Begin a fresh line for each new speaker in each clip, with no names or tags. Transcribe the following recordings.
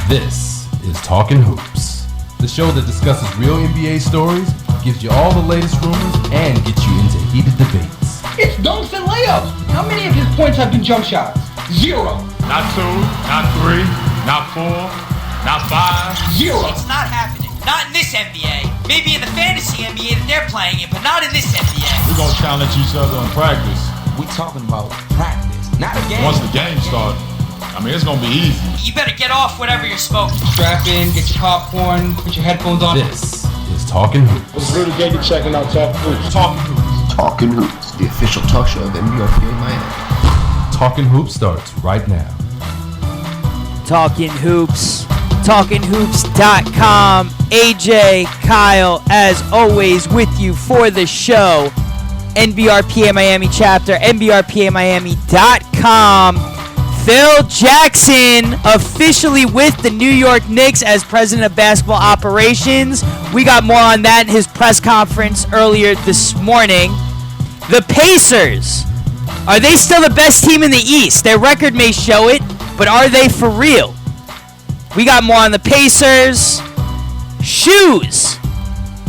This is Talkin Hoopz, the show that discusses real NBA stories, gives you all the latest rumors, and gets you into heated debates.
It's dunks and layups. How many of his points have been jump shots? 0.
Not 2, not 3, not 4, not 5.
0.
It's not happening. Not in this NBA. Maybe in the fantasy NBA that they're playing in, but not in this NBA.
We're going to challenge each other in practice.
We talking about practice, not a game.
Once the game starts, I mean, it's going to be easy.
You better get off whatever you're smoking.
Strap in, get your popcorn, put your headphones on.
This is Talkin Hoopz.
It's really good to checking out Talkin Hoopz.
Talkin Hoopz.
Talkin Hoopz, the official talk show of NBRP in Miami.
Talkin Hoopz starts right now.
Talkin Hoopz, talkinhoops.com. AJ, Kyle, as always, with you for the show. NBRPA Miami chapter, nbrpamiami.com. Phil Jackson officially with the New York Knicks as president of basketball operations. We got more on that in his press conference earlier this morning. The Pacers, are they still the best team in the East? Their record may show it, but are they for real? We got more on the Pacers. Shoes.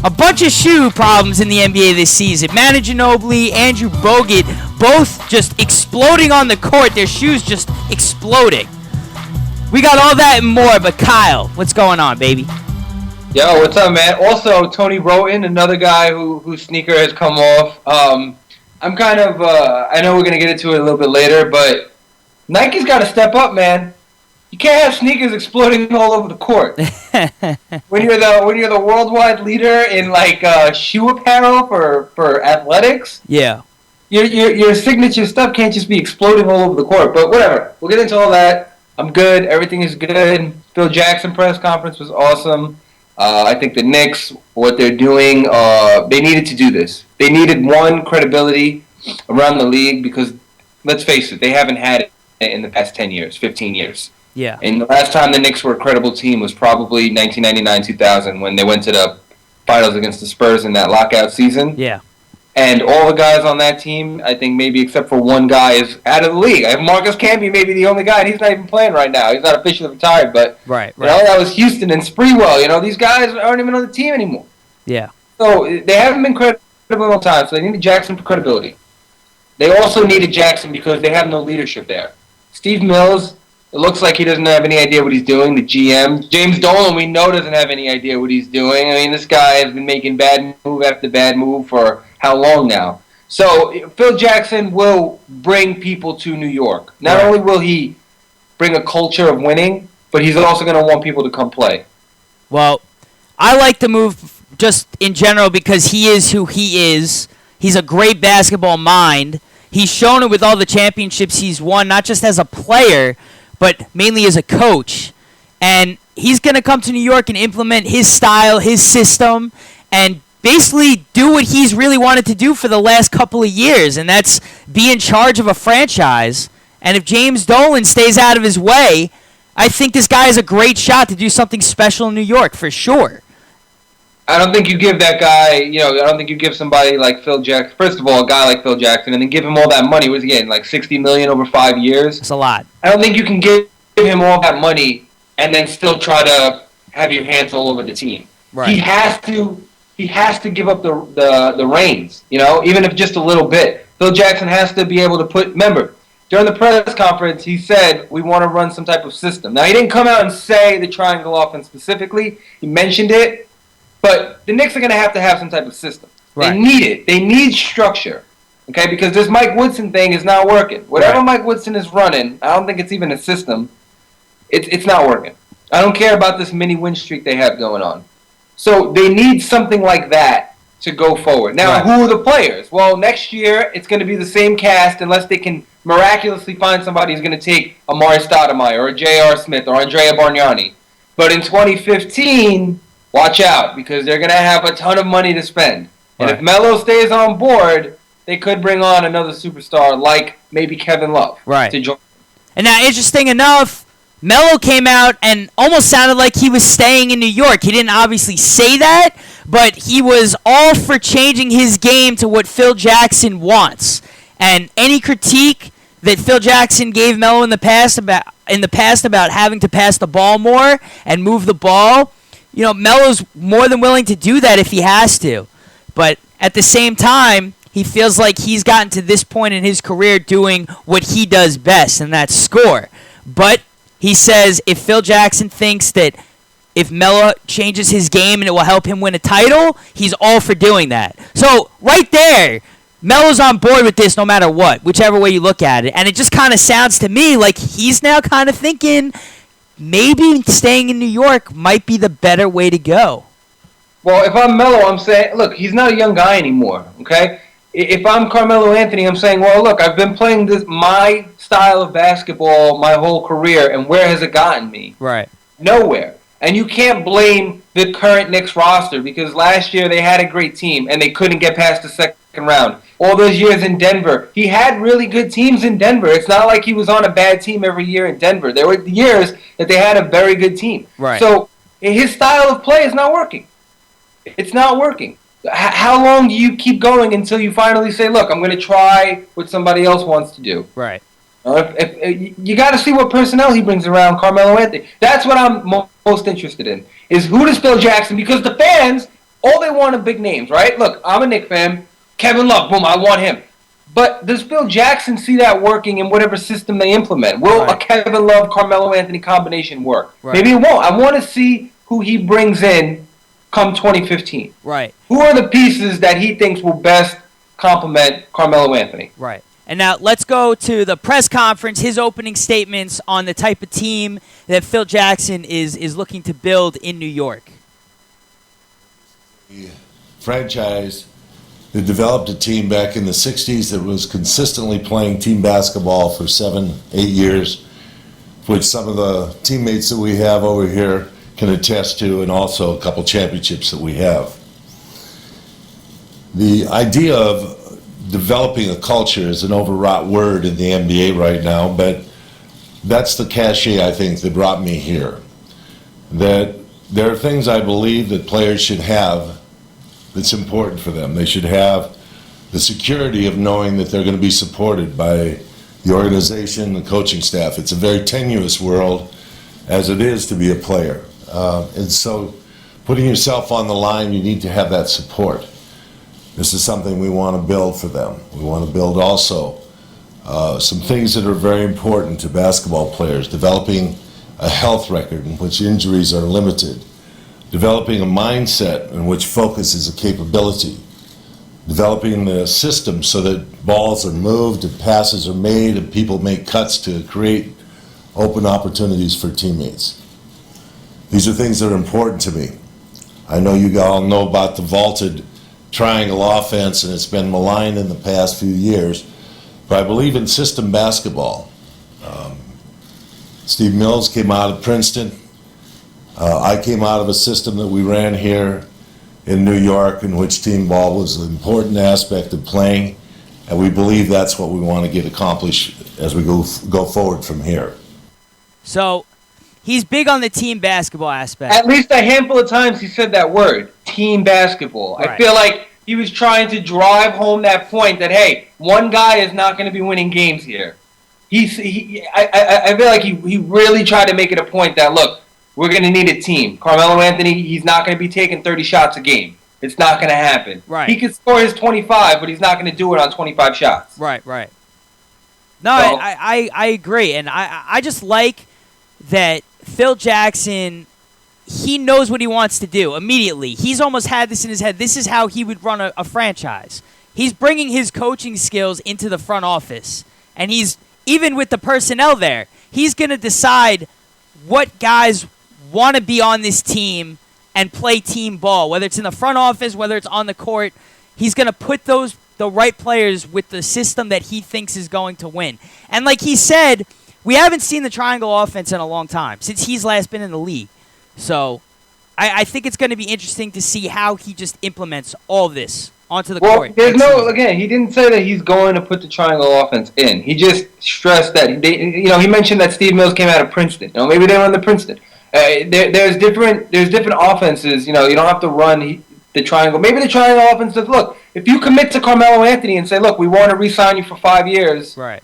A bunch of shoe problems in the NBA this season. Manu Ginobili, Andrew Bogut, both just exploding on the court. Their shoes just exploding. We got all that and more, but Kyle, what's going on, baby?
Yo, what's up, man? Also, Tony Roten, another guy whose sneaker has come off. I'm kind of, I know we're going to get into it a little bit later, but Nike's got to step up, man. You can't have sneakers exploding all over the court. when you're the worldwide leader in like shoe apparel for athletics,
Yeah.
Your signature stuff can't just be exploding all over the court. But whatever, we'll get into all that. I'm good. Everything is good. Phil Jackson press conference was awesome. I think the Knicks, what they're doing, they needed to do this. They needed credibility around the league because let's face it, they haven't had it in the past 10 years, 15 years.
Yeah.
And the last time the Knicks were a credible team was probably 1999-2000 when they went to the finals against the Spurs in that lockout season.
Yeah.
And all the guys on that team, I think maybe except for one guy, is out of the league. I have Marcus Camby, maybe the only guy, and he's not even playing right now. He's not officially retired, but
Right.
you know, that was Houston and Sprewell. These guys aren't even on the team anymore.
Yeah.
So they haven't been credible all the time, so they needed Jackson for credibility. They also needed Jackson because they have no leadership there. Steve Mills, it looks like he doesn't have any idea what he's doing. The GM, James Dolan, we know doesn't have any idea what he's doing. I mean, this guy has been making bad move after bad move for how long now? So Phil Jackson will bring people to New York. Not only will he bring a culture of winning, but he's also going to want people to come play.
Well, I like the move just in general because he is who he is. He's a great basketball mind. He's shown it with all the championships he's won, not just as a player, but mainly as a coach. And he's going to come to New York and implement his style, his system, and basically do what he's really wanted to do for the last couple of years, and that's be in charge of a franchise. And if James Dolan stays out of his way, I think this guy has a great shot to do something special in New York, for sure.
I don't think you give that guy, I don't think you give somebody like Phil Jackson, first of all, a guy like Phil Jackson, and then give him all that money. What is he getting, like $60 million over 5 years?
It's a lot.
I don't think you can give him all that money and then still try to have your hands all over the team.
Right.
He has to give up the reins, even if just a little bit. Phil Jackson has to be able to remember, during the press conference, he said, we want to run some type of system. Now, he didn't come out and say the triangle offense specifically. He mentioned it. But the Knicks are going to have some type of system. Right. They need it. They need structure, okay? Because this Mike Woodson thing is not working. Whatever Mike Woodson is running, I don't think it's even a system. It's not working. I don't care about this mini win streak they have going on. So they need something like that to go forward. Now, Who are the players? Well, next year it's going to be the same cast unless they can miraculously find somebody who's going to take Amari Stoudemire or J.R. Smith or Andrea Bargnani. But in 2015... watch out, because they're going to have a ton of money to spend. And if Melo stays on board, they could bring on another superstar like maybe Kevin Love to join.
And now, interesting enough, Melo came out and almost sounded like he was staying in New York. He didn't obviously say that, but he was all for changing his game to what Phil Jackson wants. And any critique that Phil Jackson gave Melo in the past about in the past about having to pass the ball more and move the ball. You know, Melo's more than willing to do that if he has to. But at the same time, he feels like he's gotten to this point in his career doing what he does best, and that's score. But he says if Phil Jackson thinks that if Melo changes his game and it will help him win a title, he's all for doing that. So right there, Melo's on board with this no matter what, whichever way you look at it. And it just kind of sounds to me like he's now kind of thinking maybe staying in New York might be the better way to go.
Well, if I'm Melo, I'm saying, look, he's not a young guy anymore, okay? If I'm Carmelo Anthony, I'm saying, well, look, I've been playing my style of basketball my whole career, and where has it gotten me?
Right.
Nowhere. And you can't blame the current Knicks roster because last year they had a great team and they couldn't get past the second round. All those years in Denver, he had really good teams in Denver. It's not like he was on a bad team every year in Denver. There were years that they had a very good team.
Right.
So his style of play is not working. It's not working. How long do you keep going until you finally say, look, I'm going to try what somebody else wants to do?
Right.
If you got to see what personnel he brings around Carmelo Anthony. That's what I'm most interested in, is who does Phil Jackson, because the fans, all they want are big names, right? Look, I'm a Knicks fan. Kevin Love, boom, I want him. But does Phil Jackson see that working in whatever system they implement? Will a Kevin Love, Carmelo Anthony combination work? Right. Maybe it won't. I want to see who he brings in come 2015.
Right.
Who are the pieces that he thinks will best complement Carmelo Anthony?
Right. And now let's go to the press conference, his opening statements on the type of team that Phil Jackson is looking to build in New York.
The franchise that developed a team back in the 60s that was consistently playing team basketball for 7-8 years, which some of the teammates that we have over here can attest to, and also a couple championships that we have. The idea of developing a culture is an overwrought word in the NBA right now, but that's the cachet, I think, that brought me here. That there are things I believe that players should have that's important for them. They should have the security of knowing that they're going to be supported by the organization, the coaching staff. It's a very tenuous world, as it is to be a player. And so putting yourself on the line, you need to have that support. This is something we want to build for them. We want to build also some things that are very important to basketball players, developing a health record in which injuries are limited, developing a mindset in which focus is a capability, developing the system so that balls are moved and passes are made and people make cuts to create open opportunities for teammates. These are things that are important to me. I know you all know about the vaulted triangle offense, and it's been maligned in the past few years, but I believe in system basketball. Steve Mills came out of Princeton. I came out of a system that we ran here in New York in which team ball was an important aspect of playing, and we believe that's what we want to get accomplished as we go forward from here.
So he's big on the team basketball aspect.
At least a handful of times he said that word, team basketball. Right. I feel like he was trying to drive home that point that, hey, one guy is not going to be winning games here. I feel like he really tried to make it a point that, look, we're going to need a team. Carmelo Anthony, he's not going to be taking 30 shots a game. It's not going to happen.
Right.
He could score his 25, but he's not going to do it on 25 shots.
Right. No, so, I agree. And I just like that Phil Jackson, he knows what he wants to do immediately. He's almost had this in his head. This is how he would run a franchise. He's bringing his coaching skills into the front office. And he's, even with the personnel there, he's going to decide what guys want to be on this team and play team ball, whether it's in the front office, whether it's on the court. He's going to put the right players with the system that he thinks is going to win. And like he said, we haven't seen the triangle offense in a long time, since he's last been in the league. So I think it's going to be interesting to see how he just implements all this onto the court.
There's again, he didn't say that he's going to put the triangle offense in. He just stressed that, he mentioned that Steve Mills came out of Princeton. Maybe they run the Princeton. There's different offenses. You don't have to run the triangle. Maybe the triangle offense says, look, if you commit to Carmelo Anthony and say, look, we want to re-sign you for 5 years.
Right.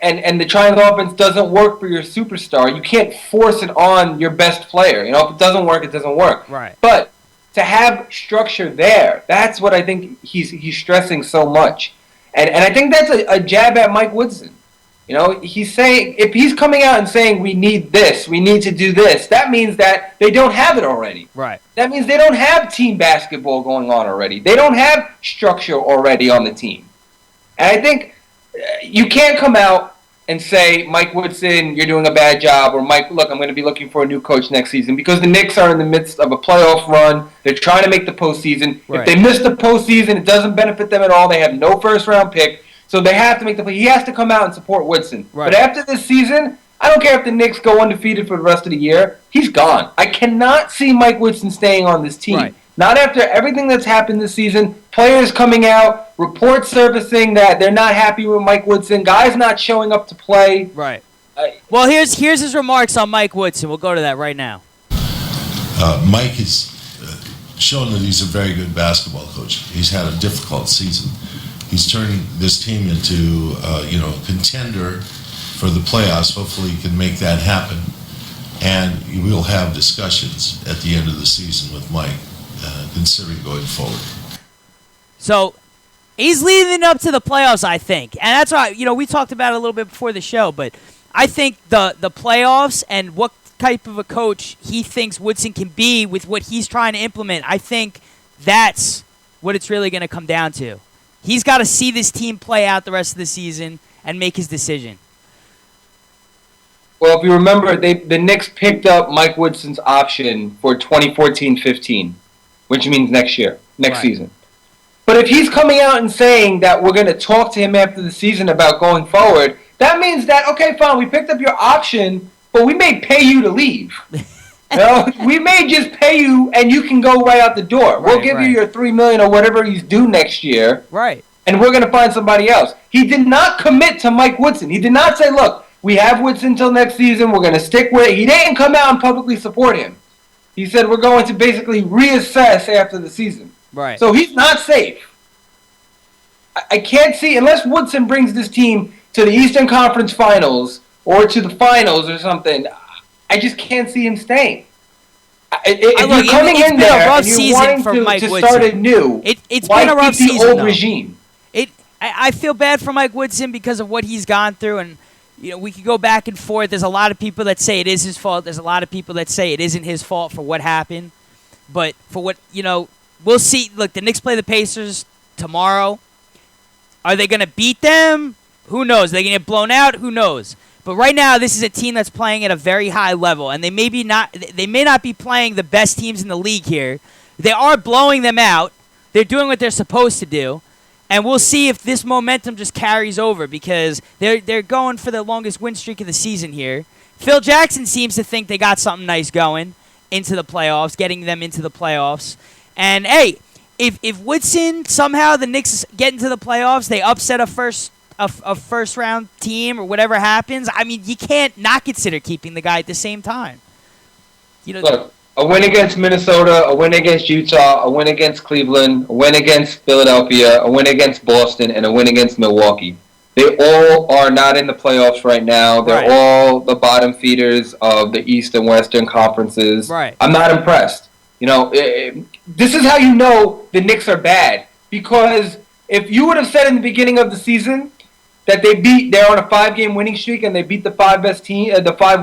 and the triangle offense doesn't work for your superstar, you can't force it on your best player. You know, if it doesn't work, it doesn't work.
Right.
But to have structure there, that's what I think he's stressing so much. And I think that's a jab at Mike Woodson. You know, he's saying, if he's coming out and saying we need this, we need to do this, that means that they don't have it already.
Right.
That means they don't have team basketball going on already. They don't have structure already on the team. And I think you can't come out and say, Mike Woodson, you're doing a bad job, or Mike, look, I'm going to be looking for a new coach next season, because the Knicks are in the midst of a playoff run. They're trying to make the postseason.
Right.
If they miss the postseason, it doesn't benefit them at all. They have no first-round pick, so they have to make the play. He has to come out and support Woodson.
Right.
But after this season, I don't care if the Knicks go undefeated for the rest of the year. He's gone. I cannot see Mike Woodson staying on this team.
Right.
Not after everything that's happened this season, players coming out, reports surfacing that they're not happy with Mike Woodson, guys not showing up to play.
Right. Well, here's his remarks on Mike Woodson. We'll go to that right now.
Mike has shown that he's a very good basketball coach. He's had a difficult season. He's turning this team into a contender for the playoffs. Hopefully he can make that happen. And we'll have discussions at the end of the season with Mike, considering going forward.
So he's leading up to the playoffs, I think. And that's why, we talked about it a little bit before the show, but I think the playoffs and what type of a coach he thinks Woodson can be with what he's trying to implement, I think that's what it's really going to come down to. He's got to see this team play out the rest of the season and make his decision.
Well, if you remember, the Knicks picked up Mike Woodson's option for 2014-15, which means next season. But if he's coming out and saying that we're going to talk to him after the season about going forward, that means that, okay, fine, we picked up your option, but we may pay you to leave. We may just pay you and you can go right out the door. We'll give you your $3 million or whatever he's due next year.
Right.
And we're going to find somebody else. He did not commit to Mike Woodson. He did not say, look, we have Woodson until next season. We're going to stick with it. He didn't come out and publicly support him. He said we're going to basically reassess after the season.
Right.
So he's not safe. I can't see, unless Woodson brings this team to the Eastern Conference Finals or to the Finals or something, I just can't see him staying. If you're coming in there and you're wanting to start anew,
it's
why
been a rough
keep the
season,
old
though.
regime?
I feel bad for Mike Woodson because of what he's gone through, and we could go back and forth. There's a lot of people that say it is his fault. There's a lot of people that say it isn't his fault for what happened. But for what, we'll see. Look, the Knicks play the Pacers tomorrow. Are they going to beat them? Who knows? Are they going to get blown out? Who knows? But right now, this is a team that's playing at a very high level, and they may not be playing the best teams in the league here. They are blowing them out. They're doing what they're supposed to do. And we'll see if this momentum just carries over, because they're going for the longest win streak of the season here. Phil Jackson seems to think they got something nice going into the playoffs, getting them into the playoffs. And, hey, if Woodson, somehow the Knicks get into the playoffs, they upset a first-round team or whatever happens, I mean, you can't not consider keeping the guy at the same time.
Look, a win against Minnesota, a win against Utah, a win against Cleveland, a win against Philadelphia, a win against Boston, and a win against Milwaukee. They all are not in the playoffs right now. They're all the bottom feeders of the East and Western conferences. Right. I'm not impressed. This is how you know the Knicks are bad. Because if you would have said in the beginning of the season that they're on a 5-game winning streak and they beat the 5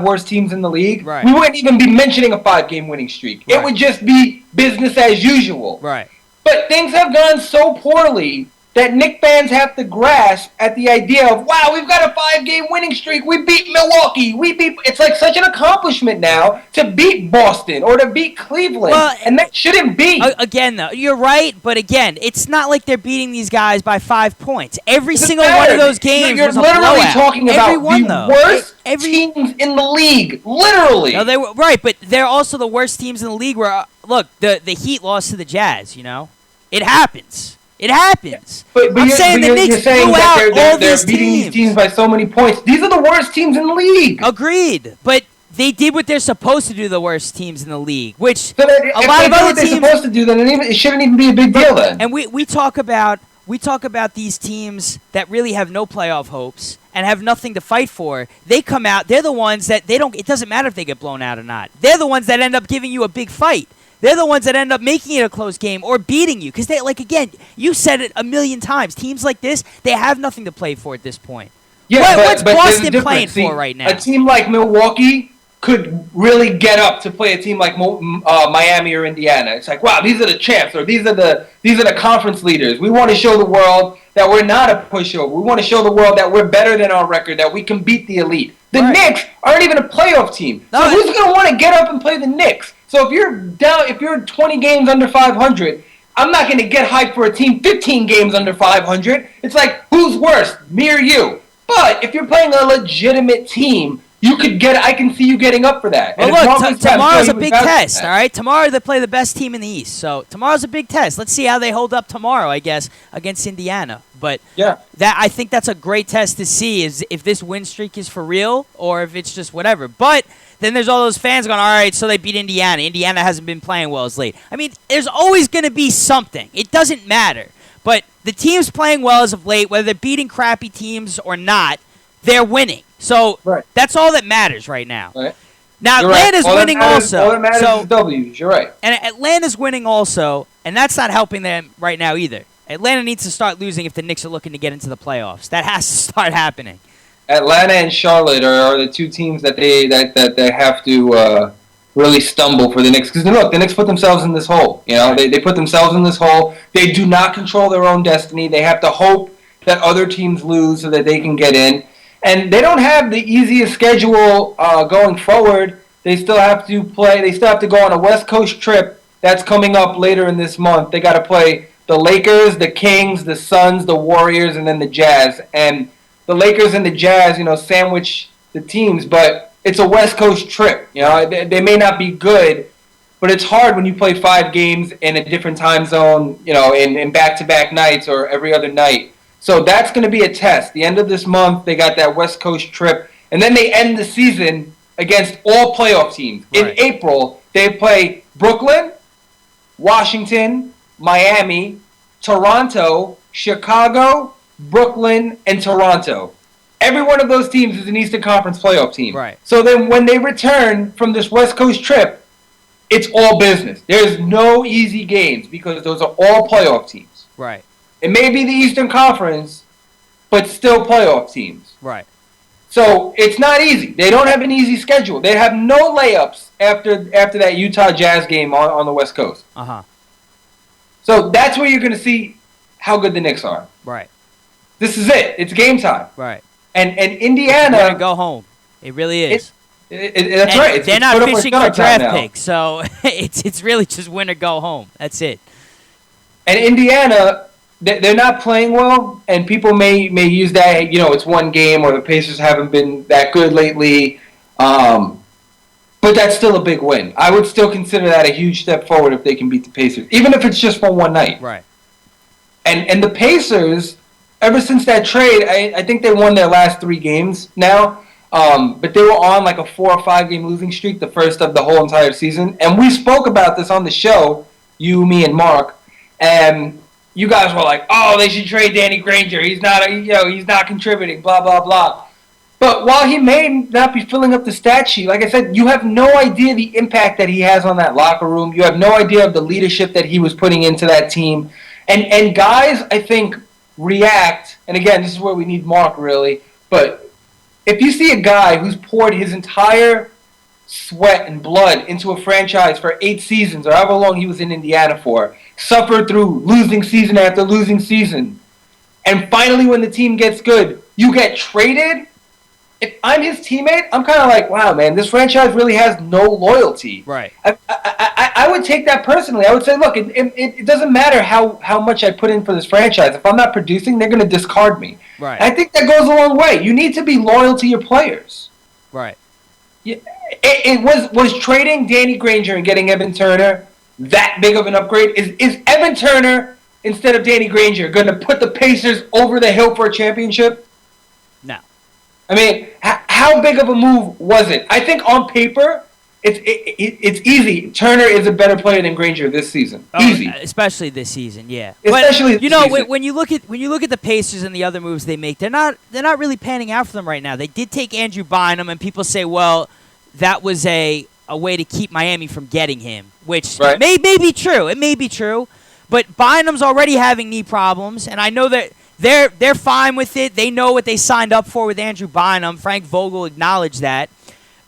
worst teams in the league, we wouldn't even be mentioning a 5-game winning streak. It would just be business as usual.
Right.
But things have gone so poorly that Knicks fans have to grasp at the idea of, wow, we've got a 5-game winning streak. We beat Milwaukee. It's like such an accomplishment now to beat Boston or to beat Cleveland. And that shouldn't be.
Again, though, you're right. But again, it's not like they're beating these guys by 5 points. Every single one of those games was a blowout.
You're literally talking about the worst
teams
in the league. Literally.
No, they were right, but they're also the worst teams in the league. Where look, the Heat lost to the Jazz. It happens. It happens.
But
I'm saying the Knicks blew out all
they're beating these teams by so many points. These are the worst teams in the league.
Agreed. But they did what they're supposed to do, the worst teams in the league, which
a lot of other teams... If they're supposed to do, then it shouldn't even be a big deal then.
And we talk about we talk about these teams that really have no playoff hopes and have nothing to fight for. They come out, they're the ones that it doesn't matter if they get blown out or not. They're the ones that end up giving you a big fight. They're the ones that end up making it a close game or beating you. Because again, you said it a million times. Teams like this, they have nothing to play for at this point.
Yeah,
what's
but
Boston playing for right now?
A team like Milwaukee could really get up to play a team like Miami or Indiana. It's like, wow, these are the champs, or these are the conference leaders. We want to show the world that we're not a pushover. We want to show the world that we're better than our record, that we can beat the elite. The Knicks aren't even a playoff team. So who's going to want to get up and play the Knicks? So if you're 20 games under 500, I'm not going to get hyped for a team 15 games under 500. It's like, who's worse, me or you? But if you're playing a legitimate team, I can see you getting up for that.
Well, look, tomorrow's a big test, all right? Tomorrow they play the best team in the East. So tomorrow's a big test. Let's see how they hold up tomorrow, I guess, against Indiana. But I think that's a great test to see is if this win streak is for real or if it's just whatever. But then there's all those fans going, all right, so they beat Indiana. Indiana hasn't been playing well as late. I mean, there's always going to be something. It doesn't matter. But the team's playing well as of late, whether they're beating crappy teams or not, they're winning. So that's all that matters right now.
Right.
Now, Atlanta's winning also.
All that matters is W's. You're right.
And Atlanta's winning also, and that's not helping them right now either. Atlanta needs to start losing if the Knicks are looking to get into the playoffs. That has to start happening.
Atlanta and Charlotte are the two teams that they have to really stumble for the Knicks. Because look, the Knicks put themselves in this hole. You know, they put themselves in this hole. They do not control their own destiny. They have to hope that other teams lose so that they can get in. And they don't have the easiest schedule going forward. They still have to play. They still have to go on a West Coast trip that's coming up later in this month. They got to play the Lakers, the Kings, the Suns, the Warriors, and then the Jazz. And the Lakers and the Jazz, sandwich the teams, but it's a West Coast trip. They may not be good, but it's hard when you play 5 games in a different time zone, in back-to-back nights or every other night. So that's going to be a test. The end of this month, they got that West Coast trip, and then they end the season against all playoff teams. Right. In April, they play Brooklyn, Washington, Miami, Toronto, Chicago, Brooklyn, and Toronto. Every one of those teams is an Eastern Conference playoff team.
Right.
So then when they return from this West Coast trip, it's all business. There's no easy games because those are all playoff teams.
Right.
It may be the Eastern Conference, but still playoff teams.
Right.
So it's not easy. They don't have an easy schedule. They have no layups after that Utah Jazz game on the West Coast.
Uh-huh.
So that's where you're going to see how good the Knicks are.
Right.
This is it. It's game time.
Right.
And Indiana...
It's go home. It really is.
That's right.
They're not fishing for draft picks, so it's really just win or go home. That's it.
And Indiana... They're not playing well, and people may use that, it's one game or the Pacers haven't been that good lately. But that's still a big win. I would still consider that a huge step forward if they can beat the Pacers, even if it's just for one night.
Right.
And the Pacers, ever since that trade, I think they won their last 3 games now. But they were on like a 4 or 5 game losing streak, the first of the whole entire season. And we spoke about this on the show, you, me, and Mark, and you guys were like, "Oh, they should trade Danny Granger. He's not, he's not contributing." Blah blah blah. But while he may not be filling up the stat sheet, like I said, you have no idea the impact that he has on that locker room. You have no idea of the leadership that he was putting into that team. And guys, I think, react. And again, this is where we need Mark really. But if you see a guy who's poured his entire sweat and blood into a franchise for 8 seasons, or however long he was in Indiana for, suffered through losing season after losing season, and finally when the team gets good, you get traded. If I'm his teammate, I'm kind of like, wow, man, this franchise really has no loyalty.
Right.
I would take that personally. I would say, look, it doesn't matter how much I put in for this franchise. If I'm not producing, they're going to discard me.
Right.
I think that goes a long way. You need to be loyal to your players.
Right.
It was trading Danny Granger and getting Evan Turner that big of an upgrade? Is Evan Turner, instead of Danny Granger, going to put the Pacers over the hill for a championship?
No.
I mean, how big of a move was it? I think on paper, It's easy. Turner is a better player than Granger this season. Easy.
Especially this season, yeah.
Especially
but,
this
when you look at the Pacers and the other moves they make, they're not really panning out for them right now. They did take Andrew Bynum, and people say, well, that was a way to keep Miami from getting him, which may be true. It may be true, but Bynum's already having knee problems, and I know that they're fine with it. They know what they signed up for with Andrew Bynum. Frank Vogel acknowledged that,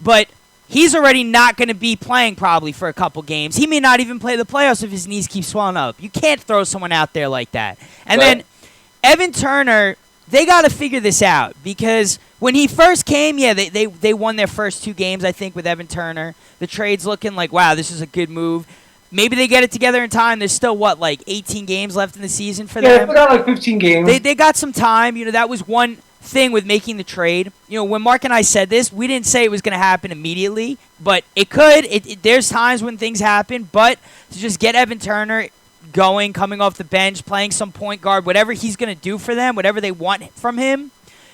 but he's already not going to be playing probably for a couple games. He may not even play the playoffs if his knees keep swelling up. You can't throw someone out there like that. And then Evan Turner, they got to figure this out because when he first came, they won their first 2 games, I think, with Evan Turner. The trade's looking like, wow, this is a good move. Maybe they get it together in time. There's still, 18 games left in the season for them?
Yeah, they got 15 games.
They got some time. That was one thing with making the trade. When Mark and I said this, we didn't say it was going to happen immediately, but it could. There's times when things happen, but to just get Evan Turner going, coming off the bench, playing some point guard, whatever he's going to do for them, whatever they want from him,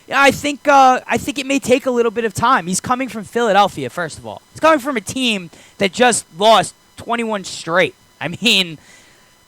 I think it may take a little bit of time. He's coming from Philadelphia, first of all. He's coming from a team that just lost 21 straight. I mean,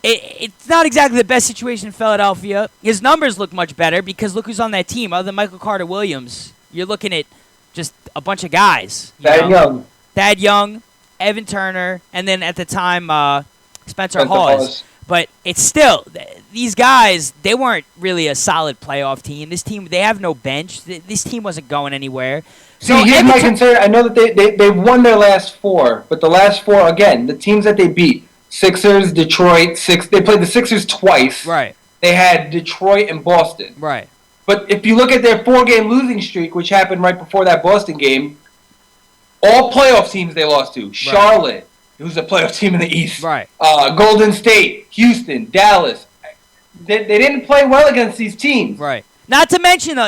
it's not exactly the best situation in Philadelphia. His numbers look much better because look who's on that team. Other than Michael Carter-Williams, you're looking at just a bunch of guys. Thad Young, Evan Turner, and then at the time, Spencer Hawes. But it's still, these guys, they weren't really a solid playoff team. This team, they have no bench. This team wasn't going anywhere.
So here's my concern. I know that they won their last 4, but the last 4, again, the teams that they beat, Sixers, Detroit, they played the Sixers twice.
Right.
They had Detroit and Boston.
Right.
But if you look at their 4-game losing streak, which happened right before that Boston game, all playoff teams they lost to. Charlotte, who's a playoff team in the East.
Right.
Golden State, Houston, Dallas. They didn't play well against these teams.
Right. Not to mention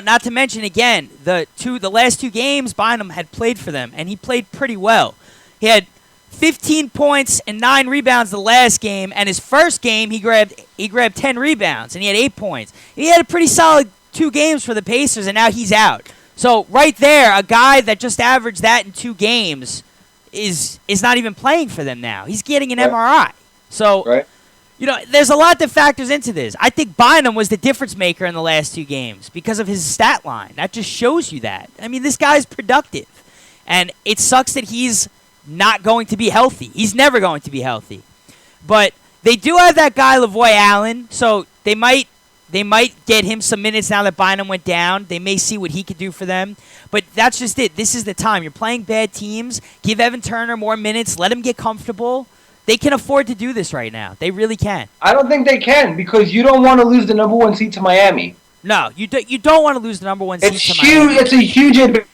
again, the last 2 games Bynum had played for them, and he played pretty well. He had 15 points and 9 rebounds the last game, and his first game he grabbed 10 rebounds and he had 8 points. He had a pretty solid 2 games for the Pacers, and now he's out. So right there, a guy that just averaged that in 2 games is not even playing for them now. He's getting an MRI. So there's a lot that factors into this. I think Bynum was the difference maker in the last 2 games because of his stat line. That just shows you that. I mean, this guy's productive, and it sucks that he's not going to be healthy. He's never going to be healthy. But they do have that guy, Lavoy Allen, so they might get him some minutes now that Bynum went down. They may see what he could do for them. But that's just it. This is the time. You're playing bad teams. Give Evan Turner more minutes. Let him get comfortable. They can afford to do this right now. They really can.
I don't think they can because you don't want to lose the number 1 seed to Miami.
No, you don't want to lose the number 1 seed to Miami.
It's a huge advantage.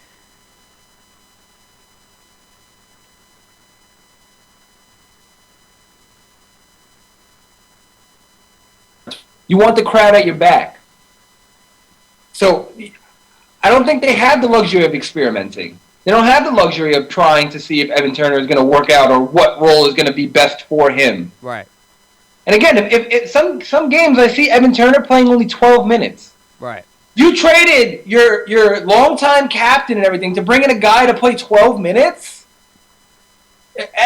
You want the crowd at your back. So I don't think they have the luxury of experimenting. They don't have the luxury of trying to see if Evan Turner is going to work out or what role is going to be best for him.
Right.
And again, if some games I see Evan Turner playing only 12 minutes.
Right.
You traded your longtime captain and everything to bring in a guy to play 12 minutes?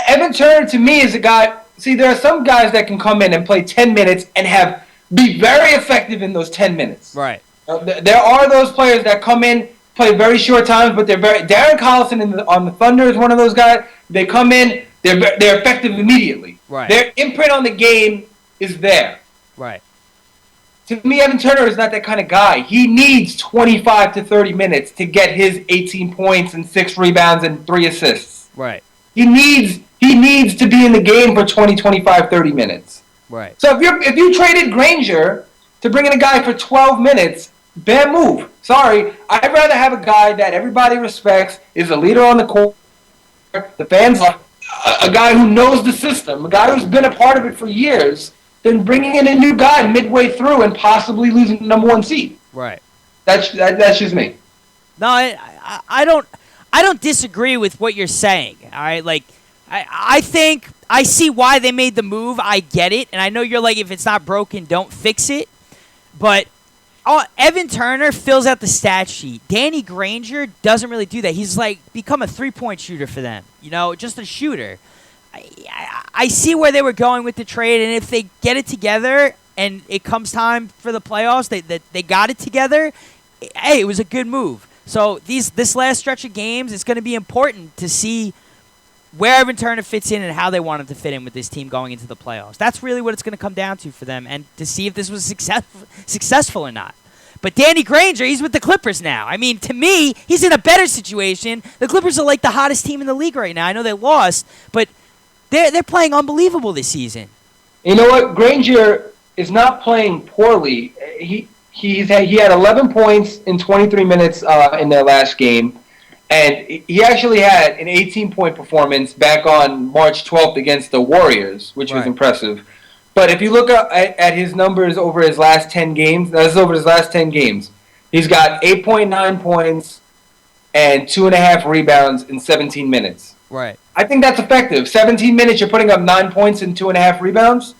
Evan Turner, to me, is a guy... See, there are some guys that can come in and play 10 minutes and be very effective in those 10 minutes.
Right.
There are those players that come in, play very short times, but they're very... Darren Collison on the Thunder is one of those guys. They come in, they're effective immediately.
Right.
Their imprint on the game is there.
Right.
To me, Evan Turner is not that kind of guy. He needs 25 to 30 minutes to get his 18 points and 6 rebounds and 3 assists.
Right.
He needs to be in the game for 20, 25, 30 minutes.
Right.
So if you traded Granger to bring in a guy for 12 minutes, bad move. Sorry, I'd rather have a guy that everybody respects, is a leader on the court, the fans love, a guy who knows the system, a guy who's been a part of it for years, than bringing in a new guy midway through and possibly losing the number 1 seed.
Right.
That's just me.
No, I don't disagree with what you're saying. All right, like I think I see why they made the move. I get it, and I know you're like, if it's not broken, don't fix it. But Evan Turner fills out the stat sheet. Danny Granger doesn't really do that. He's like become a 3-point shooter for them. Just a shooter. I see where they were going with the trade, and if they get it together and it comes time for the playoffs, they got it together. Hey, it was a good move. So this last stretch of games, it's going to be important to see where Evan Turner fits in and how they want him to fit in with this team going into the playoffs. That's really what it's going to come down to for them, and to see if this was successful or not. But Danny Granger, he's with the Clippers now. I mean, to me, he's in a better situation. The Clippers are like the hottest team in the league right now. I know they lost, but they're playing unbelievable this season.
You know what? Granger is not playing poorly. He had 11 points in 23 minutes in their last game. And he actually had an 18-point performance back on March 12th against the Warriors, which was impressive. But if you look at his numbers over his last 10 games, he's got 8.9 points and 2.5 rebounds in 17 minutes.
Right.
I think that's effective. 17 minutes, you're putting up 9 points and 2.5 rebounds.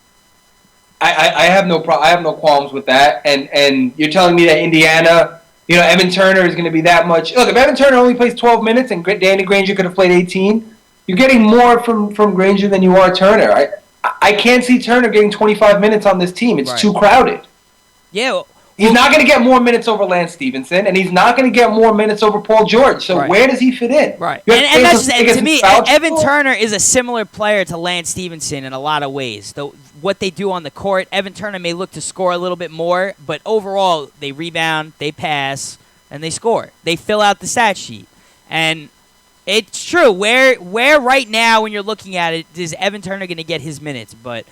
I have no qualms with that. And you're telling me that Indiana, Evan Turner is going to be that much. Look, if Evan Turner only plays 12 minutes and Danny Granger could have played 18, you're getting more from Granger than you are Turner. I can't see Turner getting 25 minutes on this team. It's too crowded.
Yeah.
He's not going to get more minutes over Lance Stevenson, and he's not going to get more minutes over Paul George. So where does he fit in?
Right. And that's just, to me, Evan Turner is a similar player to Lance Stevenson in a lot of ways. What they do on the court, Evan Turner may look to score a little bit more, but overall, they rebound, they pass, and they score. They fill out the stat sheet. And it's true. Where right now, when you're looking at it, is Evan Turner going to get his minutes? But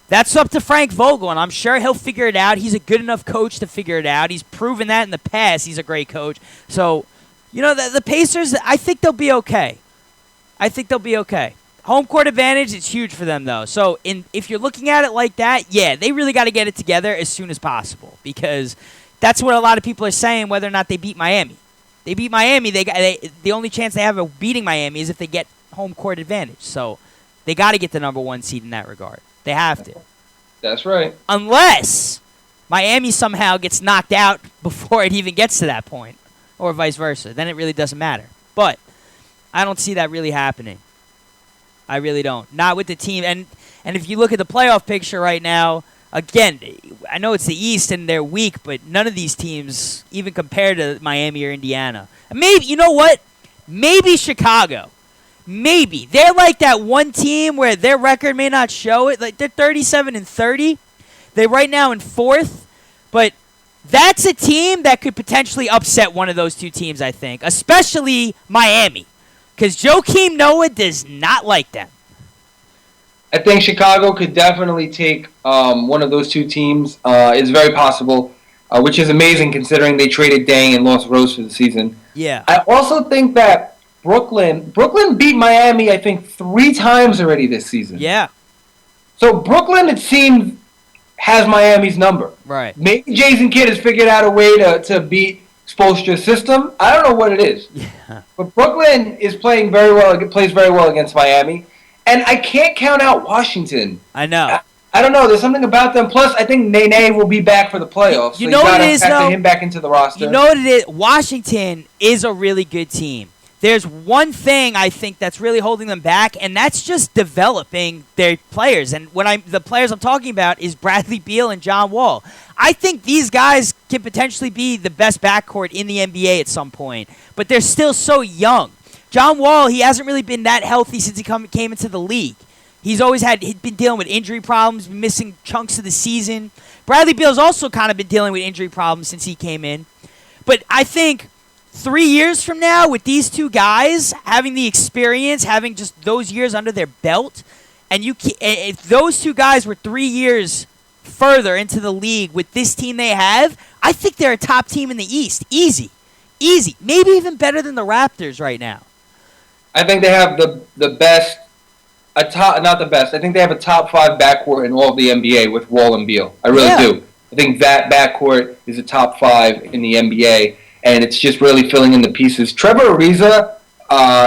that's up to Frank Vogel, and I'm sure he'll figure it out. He's a good enough coach to figure it out. He's proven that in the past. He's a great coach. So, the Pacers, I think they'll be okay. Home court advantage is huge for them, though. So if you're looking at it like that, yeah, they really got to get it together as soon as possible, because that's what a lot of people are saying, whether or not they beat Miami. They beat Miami. The only chance they have of beating Miami is if they get home court advantage. So they got to get the number 1 seed in that regard. They have to.
That's right.
Unless Miami somehow gets knocked out before it even gets to that point, or vice versa. Then it really doesn't matter. But I don't see that really happening. I really don't. Not with the team. And if you look at the playoff picture right now, again, I know it's the East and they're weak, but none of these teams even compare to Miami or Indiana. Maybe, you know what? Maybe Chicago. Maybe. They're like that one team where their record may not show it. Like, they're 37-30. They're right now in 4th. But that's a team that could potentially upset one of those two teams, I think. Especially Miami. Because Joakim Noah does not like them.
I think Chicago could definitely take one of those two teams. It's very possible, which is amazing considering they traded Dang and lost Rose for the season.
Yeah.
I also think that Brooklyn beat Miami, I think, 3 times already this season.
Yeah.
So Brooklyn, it seems, has Miami's number.
Right.
Maybe Jason Kidd has figured out a way to beat Spoelstra's system. I don't know what it is.
Yeah.
But Brooklyn is plays very well against Miami. And I can't count out Washington.
I know.
I don't know. There's something about them. Plus, I think Nene will be back for the playoffs.
You know what it is, though?
Factor him back into the roster.
You know what it is? Washington is a really good team. There's one thing I think that's really holding them back, and that's just developing their players. And the players I'm talking about is Bradley Beal and John Wall. I think these guys can potentially be the best backcourt in the NBA at some point, but they're still so young. John Wall, he hasn't really been that healthy since he came into the league. He's been dealing with injury problems, been missing chunks of the season. Bradley Beal's also kind of been dealing with injury problems since he came in. But I think 3 years from now, with these two guys having the experience, having just those years under their belt, and if those two guys were 3 years further into the league with this team they have, I think they're a top team in the East. Easy. Maybe even better than the Raptors right now.
I think they have the best, not the best. I think they have a top 5 backcourt in all of the NBA with Wall and Beal. I really do. I think that backcourt is a top 5 in the NBA, and it's just really filling in the pieces. Trevor Ariza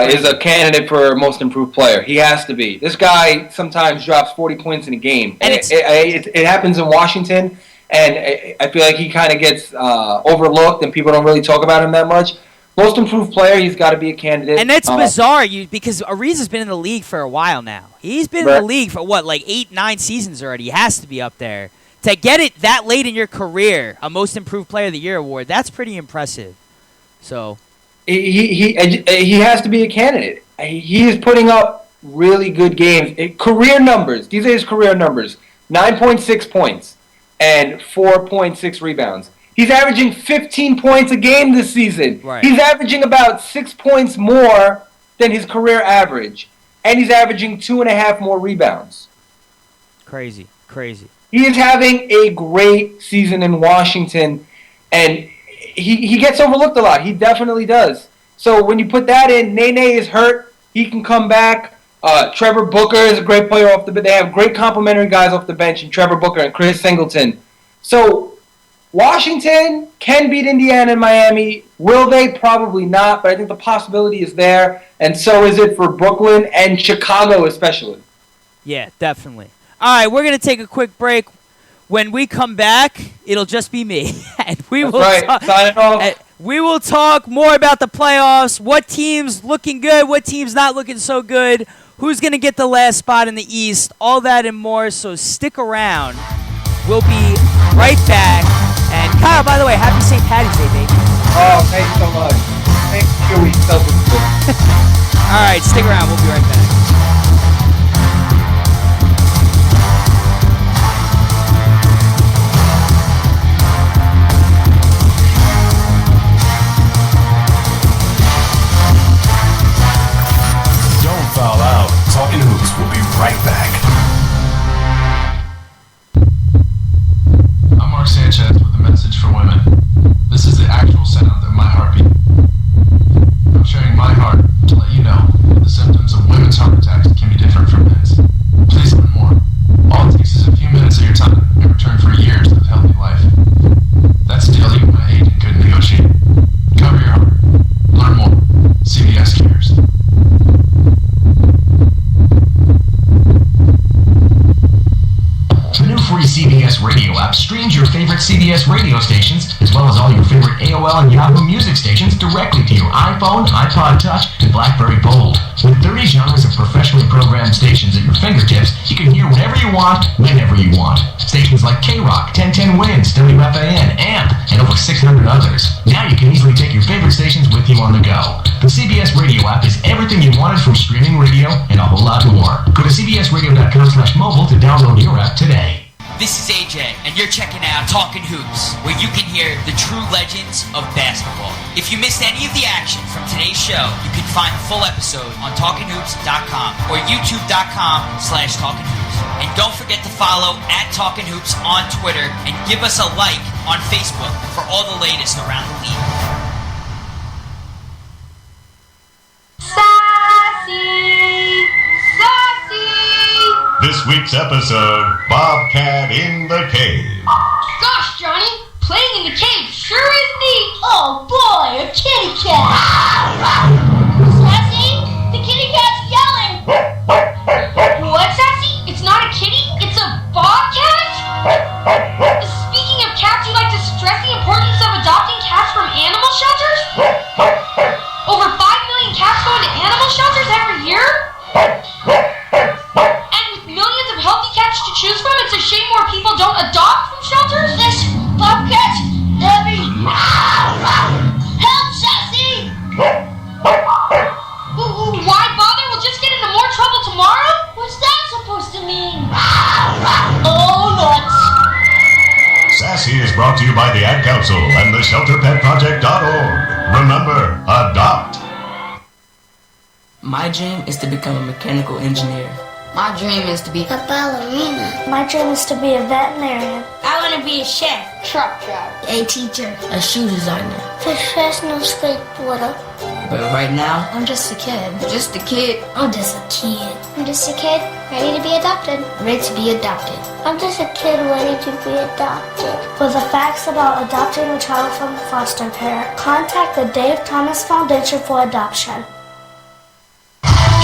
is a candidate for most improved player. He has to be. This guy sometimes drops 40 points in a game. And it happens in Washington. and I feel like he kind of gets overlooked, and people don't really talk about him that much. Most improved player, he's got to be a candidate.
And that's bizarre, because Ariza's been in the league for a while now. He's been in the league for, 8-9 seasons already. He has to be up there. To get it that late in your career, a Most Improved Player of the Year award, that's pretty impressive. So
he has to be a candidate. He is putting up really good games. Career numbers. These are his career numbers. 9.6 points and 4.6 rebounds. He's averaging 15 points a game this season.
Right.
He's averaging about 6 points more than his career average. And he's averaging 2.5 more rebounds.
Crazy.
He is having a great season in Washington, and he gets overlooked a lot. He definitely does. So when you put that in, Nene is hurt. He can come back. Trevor Booker is a great player off the bench. They have great complementary guys off the bench in Trevor Booker and Chris Singleton. So Washington can beat Indiana and Miami. Will they? Probably not, but I think the possibility is there, and so is it for Brooklyn and Chicago especially.
Yeah, definitely. All right, we're going to take a quick break. When we come back, it'll just be me. And we will
signing off.
We will talk more about the playoffs, what team's looking good, what team's not looking so good, who's going to get the last spot in the East, all that and more, so stick around. We'll be right back. And Kyle, by the way, happy St. Paddy's Day, baby.
Oh, thanks so much. Thank you.
All right, stick around. We'll be right back.
Don't foul out. Talkin Hoopz will be right back. I'm Mark Sanchez with a message for women. This is the actual sound of my heartbeat. I'm sharing my heart to let you know that the symptoms of women's heart attacks can be different from men's. Please learn more. All it takes is a few minutes of your time in return for years of healthy life. That's a deal even my agent couldn't negotiate. Cover your heart. Learn more. CVS cares.
The new free CBS radio app streams your favorite CBS radio stations, as well as all your favorite AOL and Yahoo music stations directly to your iPhone, iPod Touch, and BlackBerry Bold. With 30 genres of professionally programmed stations at your fingertips, you can hear whatever you want, whenever you want. Stations like K-Rock, 1010 Wins, WFAN, AMP, and over 600 others. Now you can easily take your favorite stations with you on the go. The CBS radio app is everything you wanted from streaming radio and a whole lot more. Go to cbsradio.com/mobile to download your app today.
This is AJ, and you're checking out Talkin Hoopz, where you can hear the true legends of basketball. If you missed any of the action from today's show, you can find the full episode on TalkinHoops.com or YouTube.com/TalkinHoops. And don't forget to follow @TalkinHoops on Twitter and give us a like on Facebook for all the latest around the league.
This week's episode, Bobcat in the Cave.
Gosh, Johnny, playing in the cave sure is neat. Oh boy, a kitty cat. Sassy, the kitty cat's yelling. What, Sassy? It's not a kitty, it's a bobcat? Speaking of cats, you'd like to stress the importance of adopting cats from animal shelters? Over 5 million cats go into animal shelters every year? Millions of healthy cats to choose from. It's a shame more people don't adopt from shelters. This bobcat, Debbie. Help, Sassy! Why bother? We'll just get into more trouble tomorrow. What's that supposed to mean? Oh, nuts!
Sassy is brought to you by the Ad Council and the ShelterPetProject.org. Remember, adopt.
My dream is to become a mechanical engineer.
My dream is to be a ballerina.
My dream is to be a veterinarian.
I want to be a chef, truck driver, a teacher,
a shoe designer,
professional skateboarder.
But right now,
I'm just a kid.
Just a kid.
I'm just a kid.
I'm just a kid ready to be adopted.
Ready to be adopted.
I'm just a kid ready to be adopted. For the facts about adopting a child from foster care, contact the Dave Thomas Foundation for Adoption.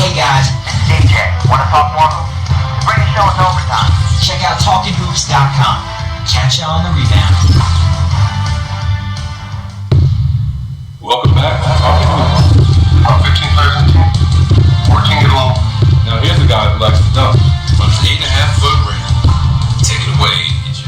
Hey guys, this is AJ. Want to talk more hoops? The greatest show is overtime. Check out TalkinHoops.com.
catch ya on the rebound.
Welcome back. About 15 players in the team. 14 get along. Now here's a guy who likes to dunk. But it's 8.5-foot ring. Take it away, EJ.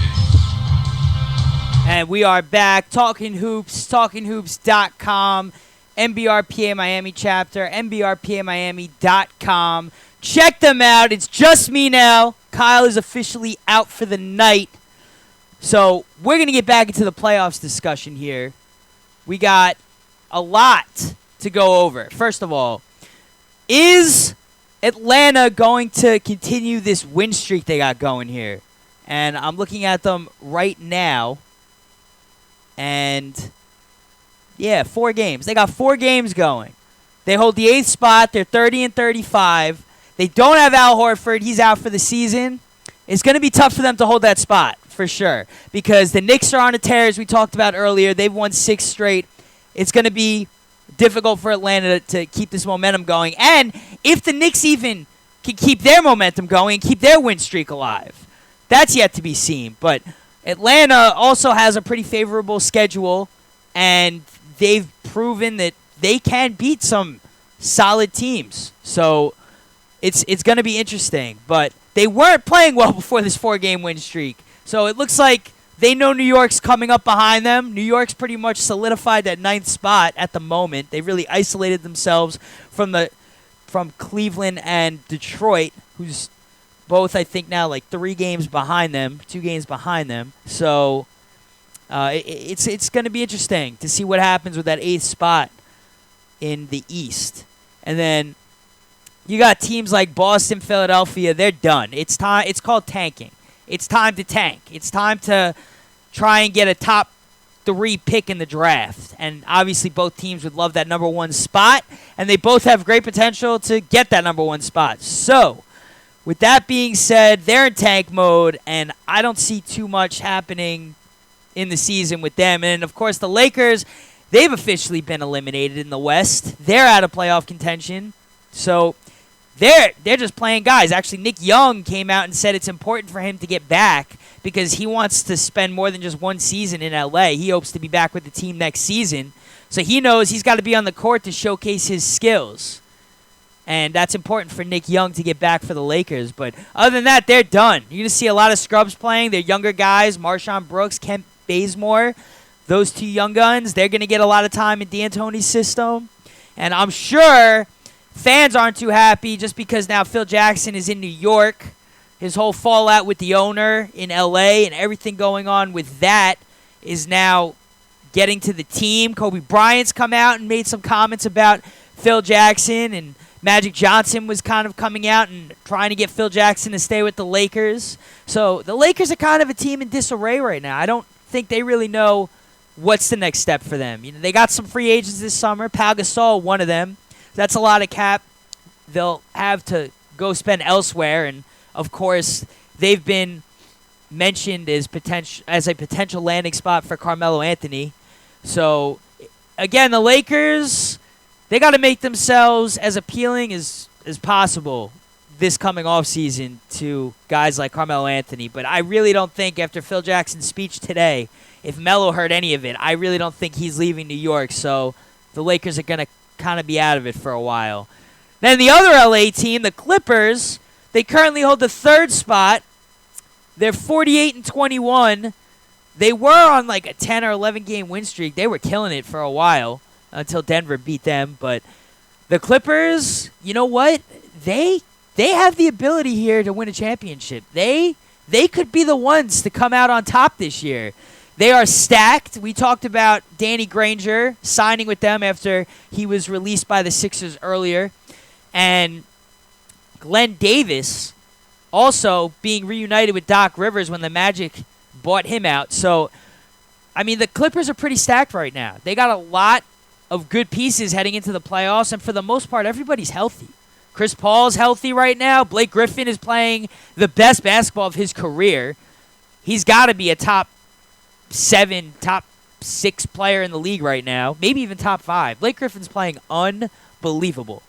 And we are back. Talkin Hoopz, talkinhoopz.com, NBRPA Miami chapter, NBRPAMiami.com. Check them out. It's just me now. Kyle is officially out for the night. So we're going to get back into the playoffs discussion here. We got a lot to go over. First of all, is Atlanta going to continue this win streak they got going here? And I'm looking at them right now. And, yeah, 4 games. They got 4 games going. They hold the 8th spot. They're 30-35. They don't have Al Horford. He's out for the season. It's going to be tough for them to hold that spot, for sure, because the Knicks are on a tear, as we talked about earlier. They've won 6 straight. It's going to be difficult for Atlanta to keep this momentum going. And if the Knicks even can keep their momentum going and keep their win streak alive, that's yet to be seen. But Atlanta also has a pretty favorable schedule, and they've proven that they can beat some solid teams. So it's going to be interesting. But they weren't playing well before this 4-game win streak. So it looks like they know New York's coming up behind them. New York's pretty much solidified that 9th spot at the moment. They really isolated themselves from Cleveland and Detroit, who's both, I think, now like 3 games behind them, 2 games behind them. So it's going to be interesting to see what happens with that 8th spot in the East. And then you got teams like Boston, Philadelphia. They're done. It's time. It's called tanking. It's time to tank. It's time to try and get a top 3 pick in the draft. And obviously both teams would love that number 1 spot, and they both have great potential to get that number 1 spot. So with that being said, they're in tank mode, and I don't see too much happening in the season with them. And, of course, the Lakers, they've officially been eliminated in the West. They're out of playoff contention. So they're just playing guys. Actually, Nick Young came out and said it's important for him to get back because he wants to spend more than just 1 season in L.A. He hopes to be back with the team next season. So he knows he's got to be on the court to showcase his skills. And that's important for Nick Young to get back for the Lakers. But other than that, they're done. You're going to see a lot of scrubs playing. They're younger guys, Marshawn Brooks, Kent Bazemore. Those 2 young guns, they're going to get a lot of time in D'Antoni's system. And I'm sure fans aren't too happy just because now Phil Jackson is in New York. His whole fallout with the owner in L.A. and everything going on with that is now getting to the team. Kobe Bryant's come out and made some comments about Phil Jackson, and Magic Johnson was kind of coming out and trying to get Phil Jackson to stay with the Lakers. So the Lakers are kind of a team in disarray right now. I don't think they really know what's the next step for them. You know, they got some free agents this summer. Pau Gasol, one of them. That's a lot of cap they'll have to go spend elsewhere. And, of course, they've been mentioned as a potential landing spot for Carmelo Anthony. So, again, the Lakers, they got to make themselves as appealing as possible this coming offseason to guys like Carmelo Anthony. But I really don't think, after Phil Jackson's speech today, if Melo heard any of it, I really don't think he's leaving New York. So the Lakers are going to kind of be out of it for a while. Then the other LA team, the Clippers, they currently hold the 3rd spot. They're 48-21. They were on like a 10 or 11 game win streak. They were killing it for a while until Denver beat them. But the Clippers, you know what? They have the ability here to win a championship. They could be the ones to come out on top this year. They are stacked. We talked about Danny Granger signing with them after he was released by the Sixers earlier. And Glenn Davis also being reunited with Doc Rivers when the Magic bought him out. So, I mean, the Clippers are pretty stacked right now. They got a lot of good pieces heading into the playoffs, and for the most part, everybody's healthy. Chris Paul's healthy right now. Blake Griffin is playing the best basketball of his career. He's got to be a top 7, top 6 player in the league right now, maybe even top 5. Blake Griffin's playing unbelievable.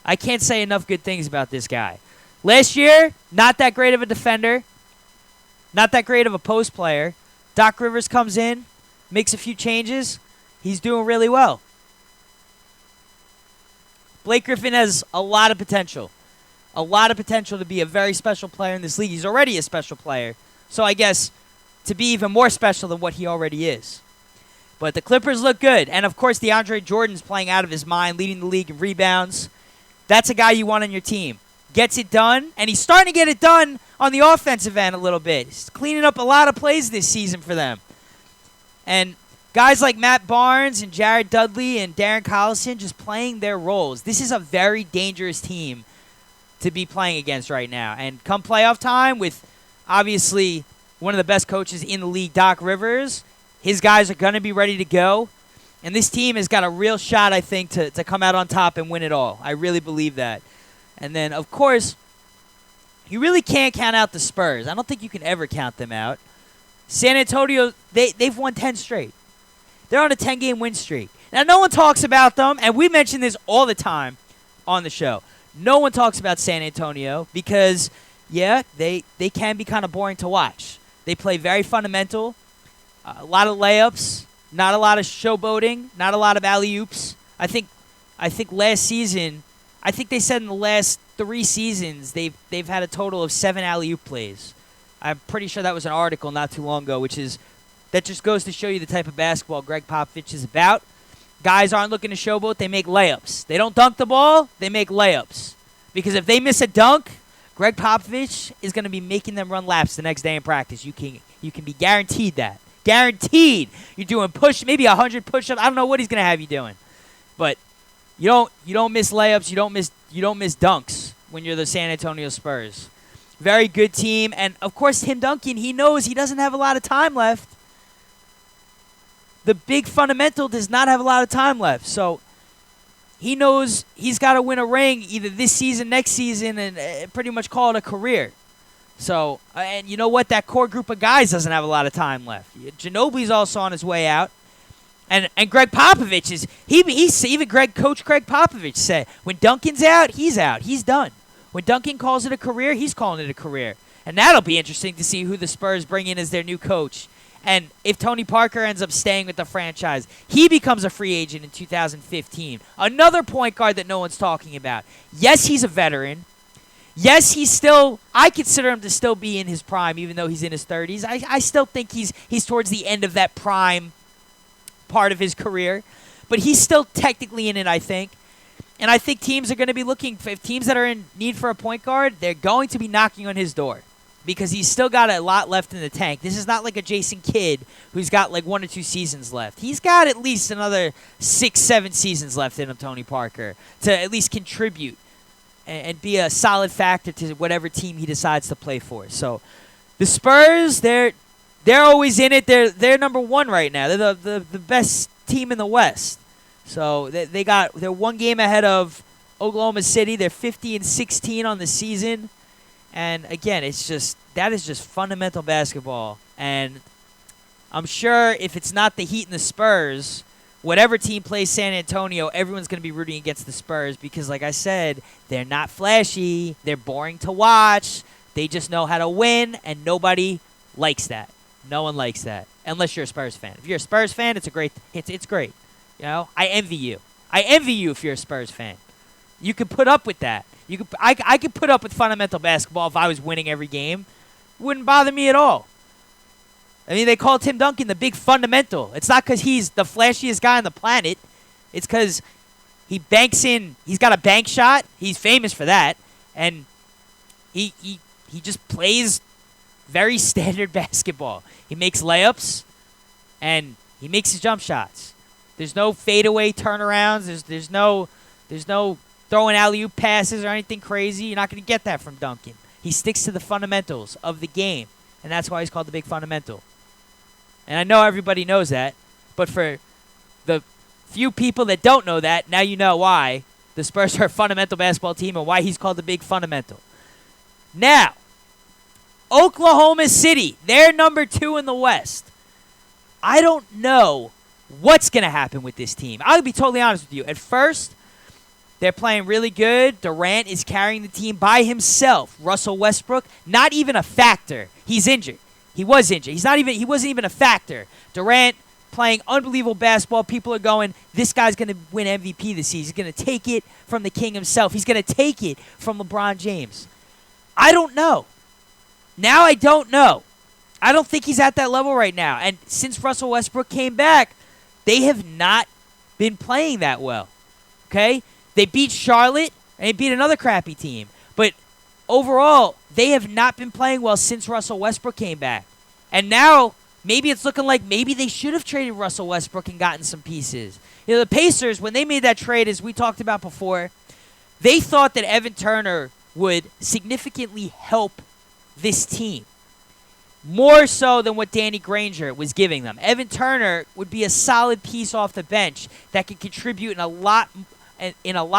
I can't say enough good things about this guy. Last year, not that great of a defender. not that great of a post player. Doc Rivers comes in, makes a few changes. He's doing really well. Blake Griffin has a lot of potential. A lot of potential to be a very special player in this league. He's already a special player. So I guess to be even more special than what he already is. But the Clippers look good. And, of course, DeAndre Jordan's playing out of his mind, leading the league in rebounds. That's a guy you want on your team. Gets it done, and he's starting to get it done on the offensive end a little bit. He's cleaning up a lot of plays this season for them. And guys like Matt Barnes and Jared Dudley and Darren Collison just playing their roles. This is a very dangerous team to be playing against right now. And come playoff time with, obviously, one of the best coaches in the league, Doc Rivers, his guys are going to be ready to go. And this team has got a real shot, I think, to come out on top and win it all. I really believe that. And then, of course, you really can't count out the Spurs. I don't think you can ever count them out. San Antonio, they've won 10 straight. They're on a 10-game win streak. Now, no one talks about them, and we mention this all the time on the show. No one talks about San Antonio because, yeah, they can be kind of boring to watch. They play very fundamental, a lot of layups, not a lot of showboating, not a lot of alley-oops. I think last season, I think they said in the last 3 seasons they've had a total of 7 alley-oop plays. I'm pretty sure that was an article not too long ago, that just goes to show you the type of basketball Greg Popovich is about. Guys aren't looking to showboat, they make layups. They don't dunk the ball, they make layups. Because if they miss a dunk, Greg Popovich is going to be making them run laps the next day in practice. You can be guaranteed that. Guaranteed. You're doing maybe 100 push-ups. I don't know what he's going to have you doing. But you don't miss layups, you don't miss dunks when you're the San Antonio Spurs. Very good team. And, of course, Tim Duncan, he knows he doesn't have a lot of time left. The big fundamental does not have a lot of time left. So he knows he's got to win a ring either this season, next season, and pretty much call it a career. So, and you know what? That core group of guys doesn't have a lot of time left. Ginobili's also on his way out. And Greg Popovich is, Coach Greg Popovich said, when Duncan's out. He's done. When Duncan calls it a career, he's calling it a career. And that'll be interesting to see who the Spurs bring in as their new coach. And if Tony Parker ends up staying with the franchise, he becomes a free agent in 2015. Another point guard that no one's talking about. Yes, he's a veteran. Yes, I consider him to still be in his prime, even though he's in his 30s. I still think he's towards the end of that prime part of his career. But he's still technically in it, I think. And I think teams are going to be looking, if teams that are in need for a point guard, they're going to be knocking on his door. Because he's still got a lot left in the tank. This is not like a Jason Kidd who's got like 1 or 2 seasons left. He's got at least another 6-7 seasons left in him, Tony Parker, to at least contribute and be a solid factor to whatever team he decides to play for. So the Spurs, they're always in it. They're number 1 right now. They're the best team in the West. So they're 1 game ahead of Oklahoma City. They're 50-16 on the season. And again, that is just fundamental basketball. And I'm sure if it's not the Heat and the Spurs, whatever team plays San Antonio, everyone's going to be rooting against the Spurs because, like I said, they're not flashy. They're boring to watch. They just know how to win, and nobody likes that. No one likes that, unless you're a Spurs fan. If you're a Spurs fan, it's great. You know, I envy you. I envy you if you're a Spurs fan. You can put up with that. I could put up with fundamental basketball if I was winning every game. It wouldn't bother me at all. I mean, they call Tim Duncan the big fundamental. It's not because he's the flashiest guy on the planet. It's because he banks in. He's got a bank shot. He's famous for that. And he just plays very standard basketball. He makes layups, and he makes his jump shots. There's no fadeaway turnarounds. There's no throwing alley-oop passes or anything crazy. You're not going to get that from Duncan. He sticks to the fundamentals of the game, and that's why he's called the big fundamental. And I know everybody knows that, but for the few people that don't know that, now you know why the Spurs are a fundamental basketball team and why he's called the big fundamental. Now, Oklahoma City, they're number 2 in the West. I don't know what's going to happen with this team. I'll be totally honest with you. At first, they're playing really good. Durant is carrying the team by himself. Russell Westbrook, not even a factor. He's injured. He was injured. He wasn't even a factor. Durant playing unbelievable basketball. People are going, this guy's going to win MVP this season. He's going to take it from the king himself. He's going to take it from LeBron James. I don't know. Now I don't know. I don't think he's at that level right now. And since Russell Westbrook came back, they have not been playing that well. Okay? They beat Charlotte, and they beat another crappy team. But overall, they have not been playing well since Russell Westbrook came back. And now, maybe it's looking like maybe they should have traded Russell Westbrook and gotten some pieces. You know, the Pacers, when they made that trade, as we talked about before, they thought that Evan Turner would significantly help this team. More so than what Danny Granger was giving them. Evan Turner would be a solid piece off the bench that could contribute in a lot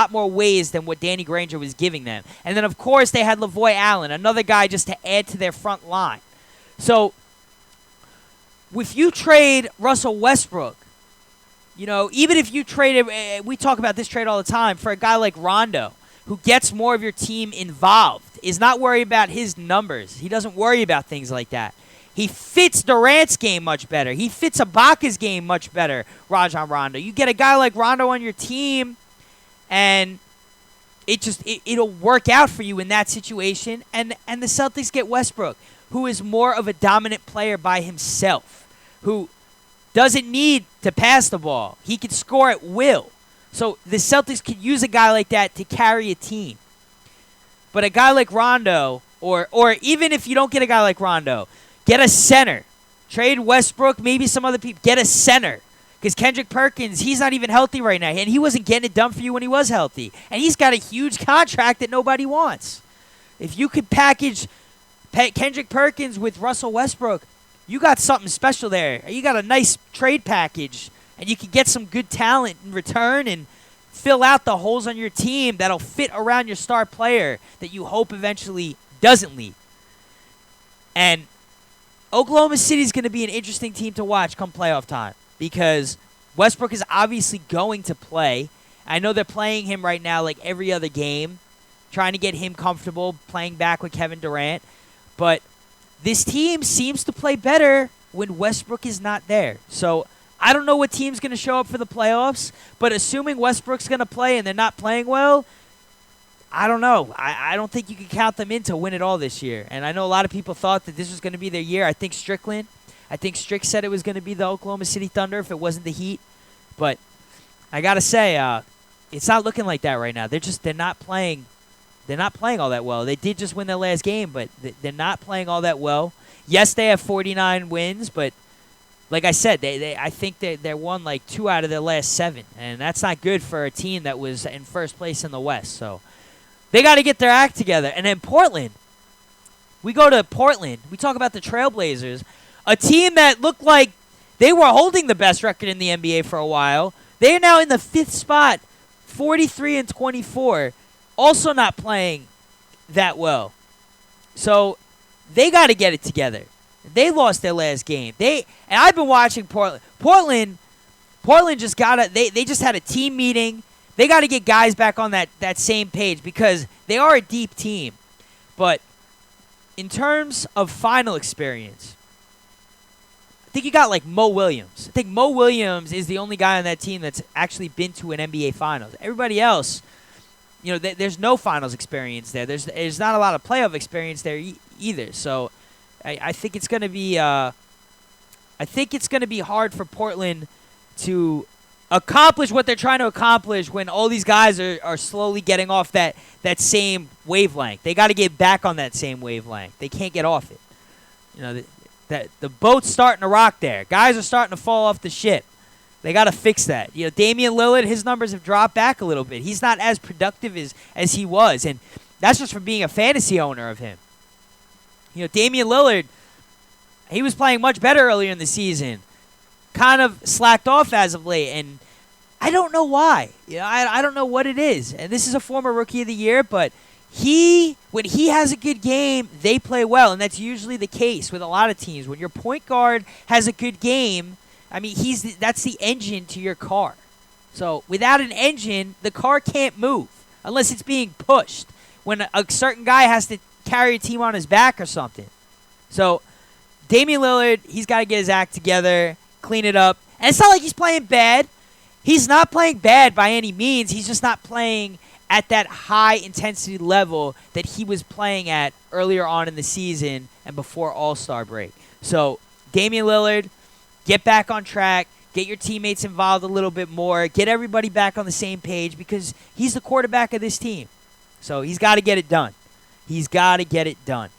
more ways than what Danny Granger was giving them. And then, of course, they had LaVoy Allen, another guy just to add to their front line. So, if you trade Russell Westbrook, you know, even if you traded, we talk about this trade all the time, for a guy like Rondo, who gets more of your team involved, is not worried about his numbers. He doesn't worry about things like that. He fits Durant's game much better. He fits Ibaka's game much better, Rajon Rondo. You get a guy like Rondo on your team, and it'll work out for you in that situation. And the Celtics get Westbrook, who is more of a dominant player by himself, who doesn't need to pass the ball. He can score at will. So the Celtics could use a guy like that to carry a team. But a guy like Rondo, or even if you don't get a guy like Rondo, get a center. Trade Westbrook, maybe some other people. Get a center. Because Kendrick Perkins, he's not even healthy right now. And he wasn't getting it done for you when he was healthy. And he's got a huge contract that nobody wants. If you could package Kendrick Perkins with Russell Westbrook, you got something special there. You got a nice trade package. And you can get some good talent in return and fill out the holes on your team that'll fit around your star player that you hope eventually doesn't leave. And Oklahoma City is going to be an interesting team to watch come playoff time because Westbrook is obviously going to play. I know they're playing him right now like every other game, trying to get him comfortable playing back with Kevin Durant. But this team seems to play better when Westbrook is not there. So I don't know what team's going to show up for the playoffs, but assuming Westbrook's going to play and they're not playing well, I don't know. I don't think you can count them in to win it all this year. And I know a lot of people thought that this was going to be their year. I think Strick said it was going to be the Oklahoma City Thunder if it wasn't the Heat. But I got to say, it's not looking like that right now. They're not playing all that well. They did just win their last game, but they're not playing all that well. Yes, they have 49 wins, but like I said, I think they won like 2 out of their last 7, and that's not good for a team that was in first place in the West. So they got to get their act together. And then Portland, we go to Portland. We talk about the Trailblazers, a team that looked like they were holding the best record in the NBA for a while. They are now in the 5th spot, 43-24, also not playing that well. So they got to get it together. They lost their last game. And I've been watching Portland. Portland just they just had a team meeting. They got to get guys back on that same page because they are a deep team. But in terms of final experience, I think you got like Mo Williams. I think Mo Williams is the only guy on that team that's actually been to an NBA Finals. Everybody else, you know, there's no finals experience there. There's not a lot of playoff experience there either. So I think it's going to be hard for Portland to accomplish what they're trying to accomplish when all these guys are slowly getting off that same wavelength. They got to get back on that same wavelength. They can't get off it. You know, the boat's starting to rock there. Guys are starting to fall off the ship. They got to fix that. You know, Damian Lillard, his numbers have dropped back a little bit. He's not as productive as he was, and that's just from being a fantasy owner of him. You know, Damian Lillard, he was playing much better earlier in the season. Kind of slacked off as of late, and I don't know why. You know, I don't know what it is. And this is a former Rookie of the Year, but when he has a good game, they play well, and that's usually the case with a lot of teams. When your point guard has a good game, I mean, that's the engine to your car. So without an engine, the car can't move unless it's being pushed. When a certain guy has to carry a team on his back or something. So Damian Lillard, he's got to get his act together, clean it up. And it's not like he's playing bad. He's not playing bad by any means. He's just not playing at that high-intensity level that he was playing at earlier on in the season and before All-Star break. So, Damian Lillard, get back on track. Get your teammates involved a little bit more. Get everybody back on the same page because he's the quarterback of this team. So, he's got to get it done. He's got to get it done.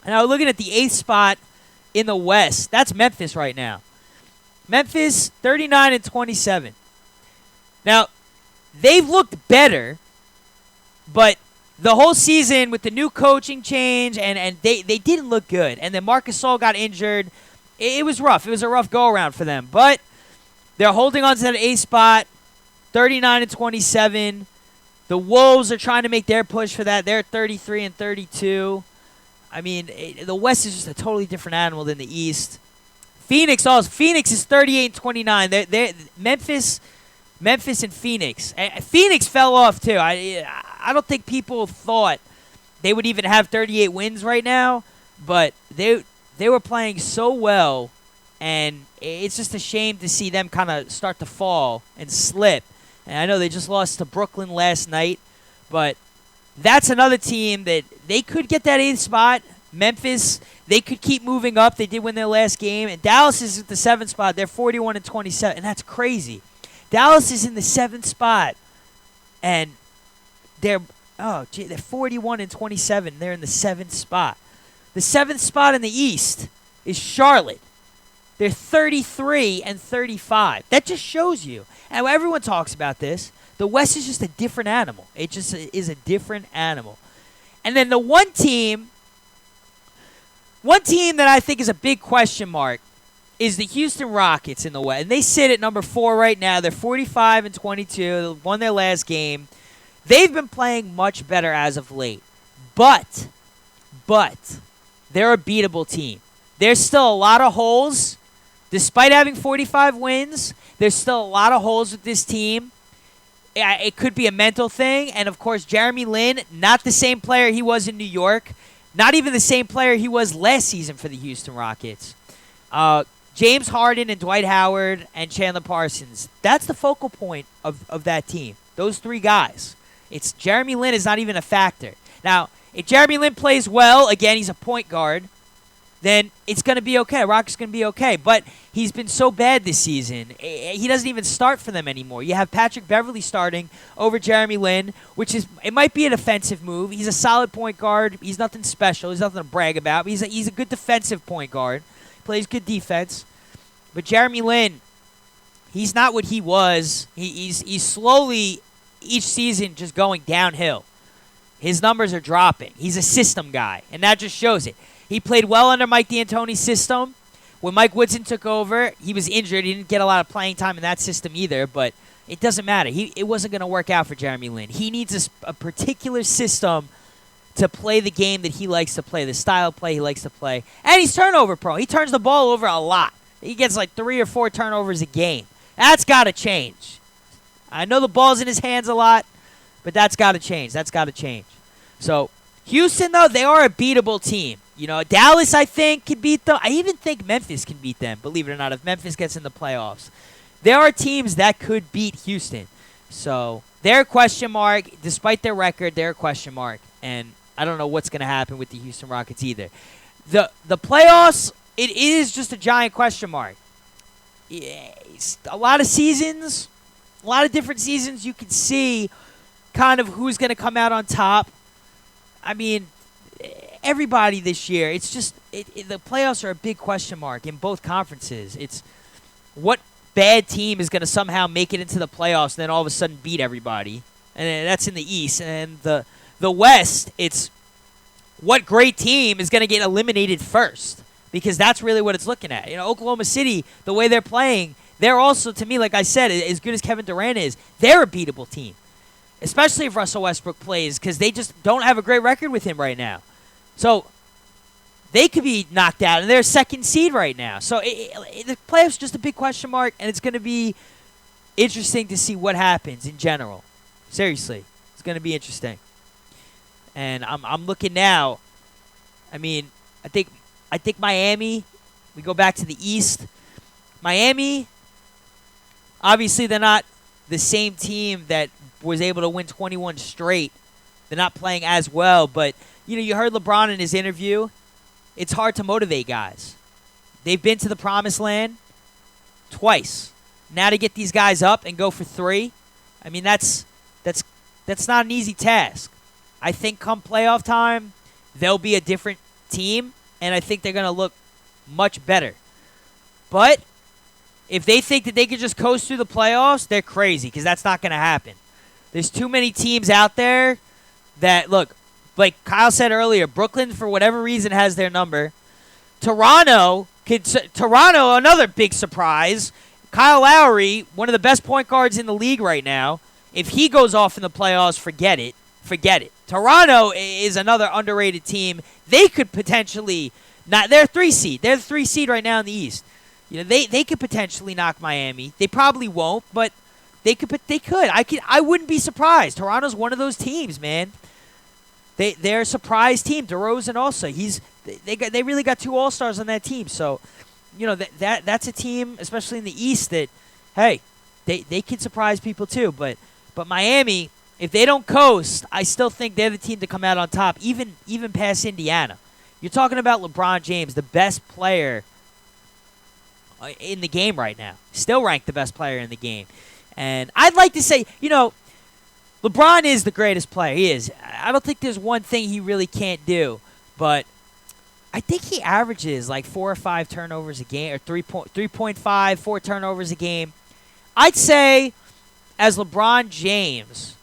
And now looking at the 8th spot in the West, that's Memphis right now. Memphis, 39-27. Now, they've looked better, but the whole season with the new coaching change, and they didn't look good. And then Marcus Gasol got injured. It was rough. It was a rough go-around for them. But they're holding on to that 8th spot, 39-27. The Wolves are trying to make their push for that. They're 33-32. I mean, the West is just a totally different animal than the East. Phoenix is 38-29. They're Memphis and Phoenix. Phoenix fell off too. I don't think people thought they would even have 38 wins right now, but they were playing so well, and it's just a shame to see them kind of start to fall and slip. And I know they just lost to Brooklyn last night, but that's another team that they could get that 8th spot. Memphis, they could keep moving up. They did win their last game. And Dallas is at the 7th spot. They're 41-27, and that's crazy. Dallas is in the 7th spot, and they're 41-27. They're in the 7th spot. The 7th spot in the East is Charlotte. They're 33-35. That just shows you. And everyone talks about this. The West is just a different animal. It just is a different animal. And then the one team that I think is a big question mark is the Houston Rockets in the West. And they sit at number 4 right now. They're 45-22. They won their last game. They've been playing much better as of late. But they're a beatable team. There's still a lot of holes. Despite having 45 wins, there's still a lot of holes with this team. It could be a mental thing. And, of course, Jeremy Lin, not the same player he was in New York. Not even the same player he was last season for the Houston Rockets. James Harden and Dwight Howard and Chandler Parsons. That's the focal point of that team. Those 3 guys. It's Jeremy Lin is not even a factor. Now, if Jeremy Lin plays well, again, he's a point guard, then it's going to be okay. Rockets going to be okay. But he's been so bad this season. He doesn't even start for them anymore. You have Patrick Beverly starting over Jeremy Lin, it might be an offensive move. He's a solid point guard. He's nothing special. He's nothing to brag about. He's a good defensive point guard. Plays good defense. But Jeremy Lin, he's not what he was. He's slowly, each season, just going downhill. His numbers are dropping. He's a system guy, and that just shows it. He played well under Mike D'Antoni's system. When Mike Woodson took over, he was injured. He didn't get a lot of playing time in that system either, but it doesn't matter. It wasn't going to work out for Jeremy Lin. He needs a particular system to play the game that he likes to play, the style of play he likes to play. And he's turnover prone. He turns the ball over a lot. He gets like 3 or 4 turnovers a game. That's got to change. I know the ball's in his hands a lot, but that's got to change. So, Houston, though, they are a beatable team. You know, Dallas, I think, can beat them. I even think Memphis can beat them, believe it or not, if Memphis gets in the playoffs. There are teams that could beat Houston. So, they're a question mark. Despite their record, they're a question mark. And I don't know what's going to happen with the Houston Rockets either. The playoffs, it is just a giant question mark. A lot of seasons, a lot of different seasons, you can see kind of who's going to come out on top. I mean, everybody this year, it's just the playoffs are a big question mark in both conferences. It's what bad team is going to somehow make it into the playoffs and then all of a sudden beat everybody. And that's in the East. And the West, it's what great team is going to get eliminated first, because that's really what it's looking at. You know, Oklahoma City, the way they're playing, they're also, to me, like I said, as good as Kevin Durant is, they're a beatable team. Especially if Russell Westbrook plays, because they just don't have a great record with him right now. So they could be knocked out, and they're second seed right now. So the playoffs just a big question mark, and it's going to be interesting to see what happens in general. Seriously, it's going to be interesting. And I'm looking now. I mean, I think I think Miami, we go back to the East. Miami, obviously they're not the same team that was able to win 21 straight. They're not playing as well, but you heard LeBron in his interview. It's hard to motivate guys. They've been to the promised land twice. Now to get these guys up and go for 3, I mean that's not an easy task. I think come playoff time, they'll be a different team, and I think they're going to look much better. But if they think that they can just coast through the playoffs, they're crazy, because that's not going to happen. There's too many teams out there that, look, like Kyle said earlier, Brooklyn, for whatever reason, has their number. Toronto, another big surprise. Kyle Lowry, one of the best point guards in the league right now. If he goes off in the playoffs, forget it. Toronto is another underrated team. They could potentially not. They're 3 seed. They're the 3 seed right now in the East. They could potentially knock Miami. They probably won't, but they could. I wouldn't be surprised. Toronto's one of those teams, man. They're a surprise team. DeRozan also. They really got 2 All-Stars on that team. So, that's a team, especially in the East, that hey, they can surprise people too. But Miami, if they don't coast, I still think they're the team to come out on top, even past Indiana. You're talking about LeBron James, the best player in the game right now. Still ranked the best player in the game. And I'd like to say, LeBron is the greatest player. He is. I don't think there's one thing he really can't do. But I think he averages like 4 or 5 turnovers a game, or 3.5, 4 turnovers a game. I'd say, as LeBron James,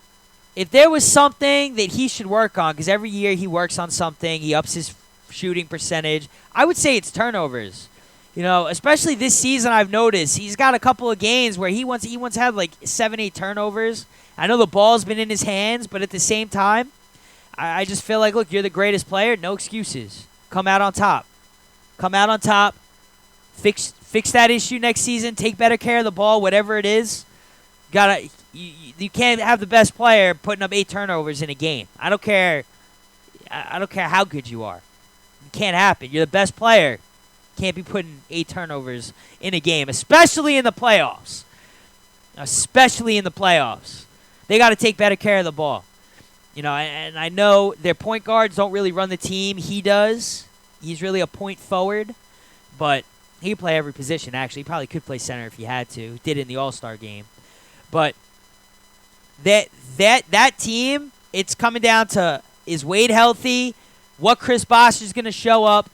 if there was something that he should work on, because every year he works on something, he ups his shooting percentage, I would say it's turnovers. Especially this season, I've noticed he's got a couple of games where he once had like 7, 8 turnovers. I know the ball's been in his hands, but at the same time, I just feel like, look, you're the greatest player, no excuses. Come out on top. Fix that issue next season. Take better care of the ball, whatever it is. You can't have the best player putting up 8 turnovers in a game. I don't care how good you are. It can't happen. You're the best player. Can't be putting 8 turnovers in a game, especially in the playoffs. They got to take better care of the ball. And I know their point guards don't really run the team. He does. He's really a point forward, but he can play every position, actually. He probably could play center if he had to. He did in the All-Star game. But that team, it's coming down to, is Wade healthy, what Chris Bosh is going to show up,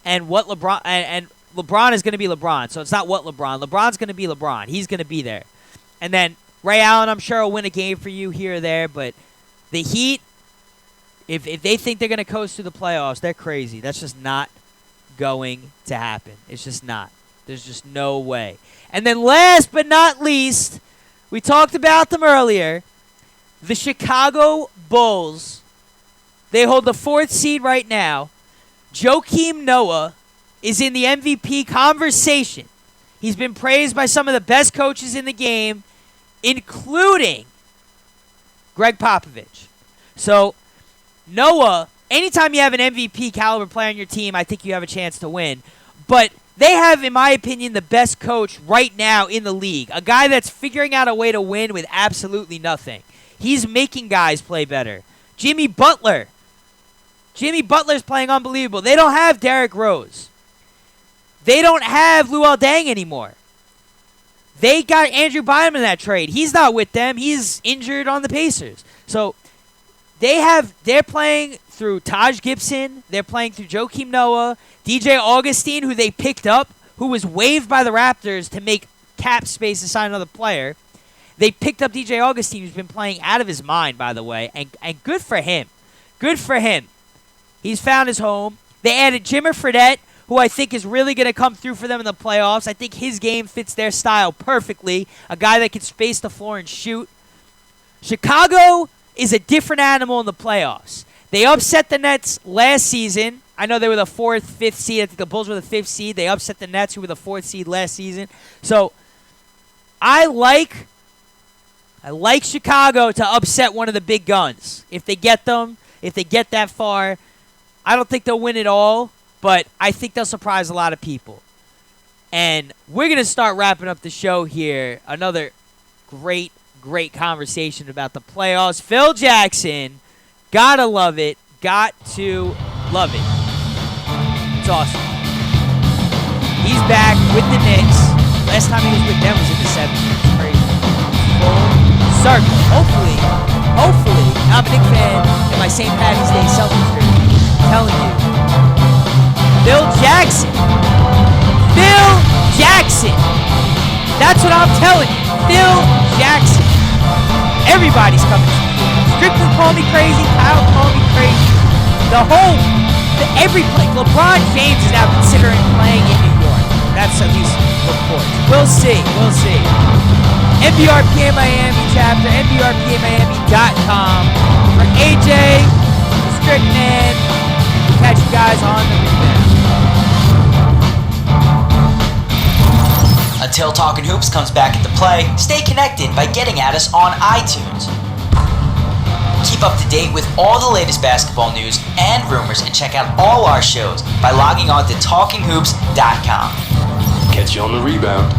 and what LeBron and LeBron is going to be LeBron. So it's not what LeBron. LeBron's going to be LeBron. He's going to be there. And then Ray Allen, I'm sure, will win a game for you here or there. But the Heat, if they think they're going to coast through the playoffs, they're crazy. That's just not going to happen. It's just not. There's just no way. And then last but not least, we talked about them earlier, the Chicago Bulls. They hold the 4th seed right now. Joakim Noah is in the MVP conversation. He's been praised by some of the best coaches in the game, including Greg Popovich. So, Noah, anytime you have an MVP caliber player on your team, I think you have a chance to win. But they have, in my opinion, the best coach right now in the league. A guy that's figuring out a way to win with absolutely nothing. He's making guys play better. Jimmy Butler's playing unbelievable. They don't have Derrick Rose. They don't have Luol Deng anymore. They got Andrew Bynum in that trade. He's not with them. He's injured on the Pacers. So they're playing through Taj Gibson. They're playing through Joakim Noah, DJ Augustine, who they picked up, who was waived by the Raptors to make cap space to sign another player. They picked up DJ Augustine, who's been playing out of his mind, by the way, and good for him. Good for him. He's found his home. They added Jimmer Fredette, who I think is really going to come through for them in the playoffs. I think his game fits their style perfectly. A guy that can space the floor and shoot. Chicago is a different animal in the playoffs. They upset the Nets last season. I know they were the 4th, 5th seed. I think the Bulls were the 5th seed. They upset the Nets, who were the 4th seed last season. So I like Chicago to upset one of the big guns. If they get them, if they get that far, I don't think they'll win it all, but I think they'll surprise a lot of people. And we're going to start wrapping up the show here. Another great conversation about the playoffs. Phil Jackson, gotta love it. Got to love it. It's awesome. He's back with the Knicks. Last time he was with them was in the 70s. It's crazy. Full circle. Hopefully, I'm a Knicks fan in my St. Patty's Day Celtics jersey. I'm telling you. Phil Jackson. That's what I'm telling you. Phil Jackson. Everybody's coming to you. Strickland called me crazy. Kyle called me crazy. Every play. LeBron James is now considering playing in New York. That's at least reports. We'll see. NBRPA Miami chapter, NBRPAMiami.com. For AJ, Strickland, we'll catch you guys on the rebound.
Until Talkin Hoops comes back into play, stay connected by getting at us on iTunes. Keep up to date with all the latest basketball news and rumors and check out all our shows by logging on to TalkinHoops.com.
Catch you on the rebound.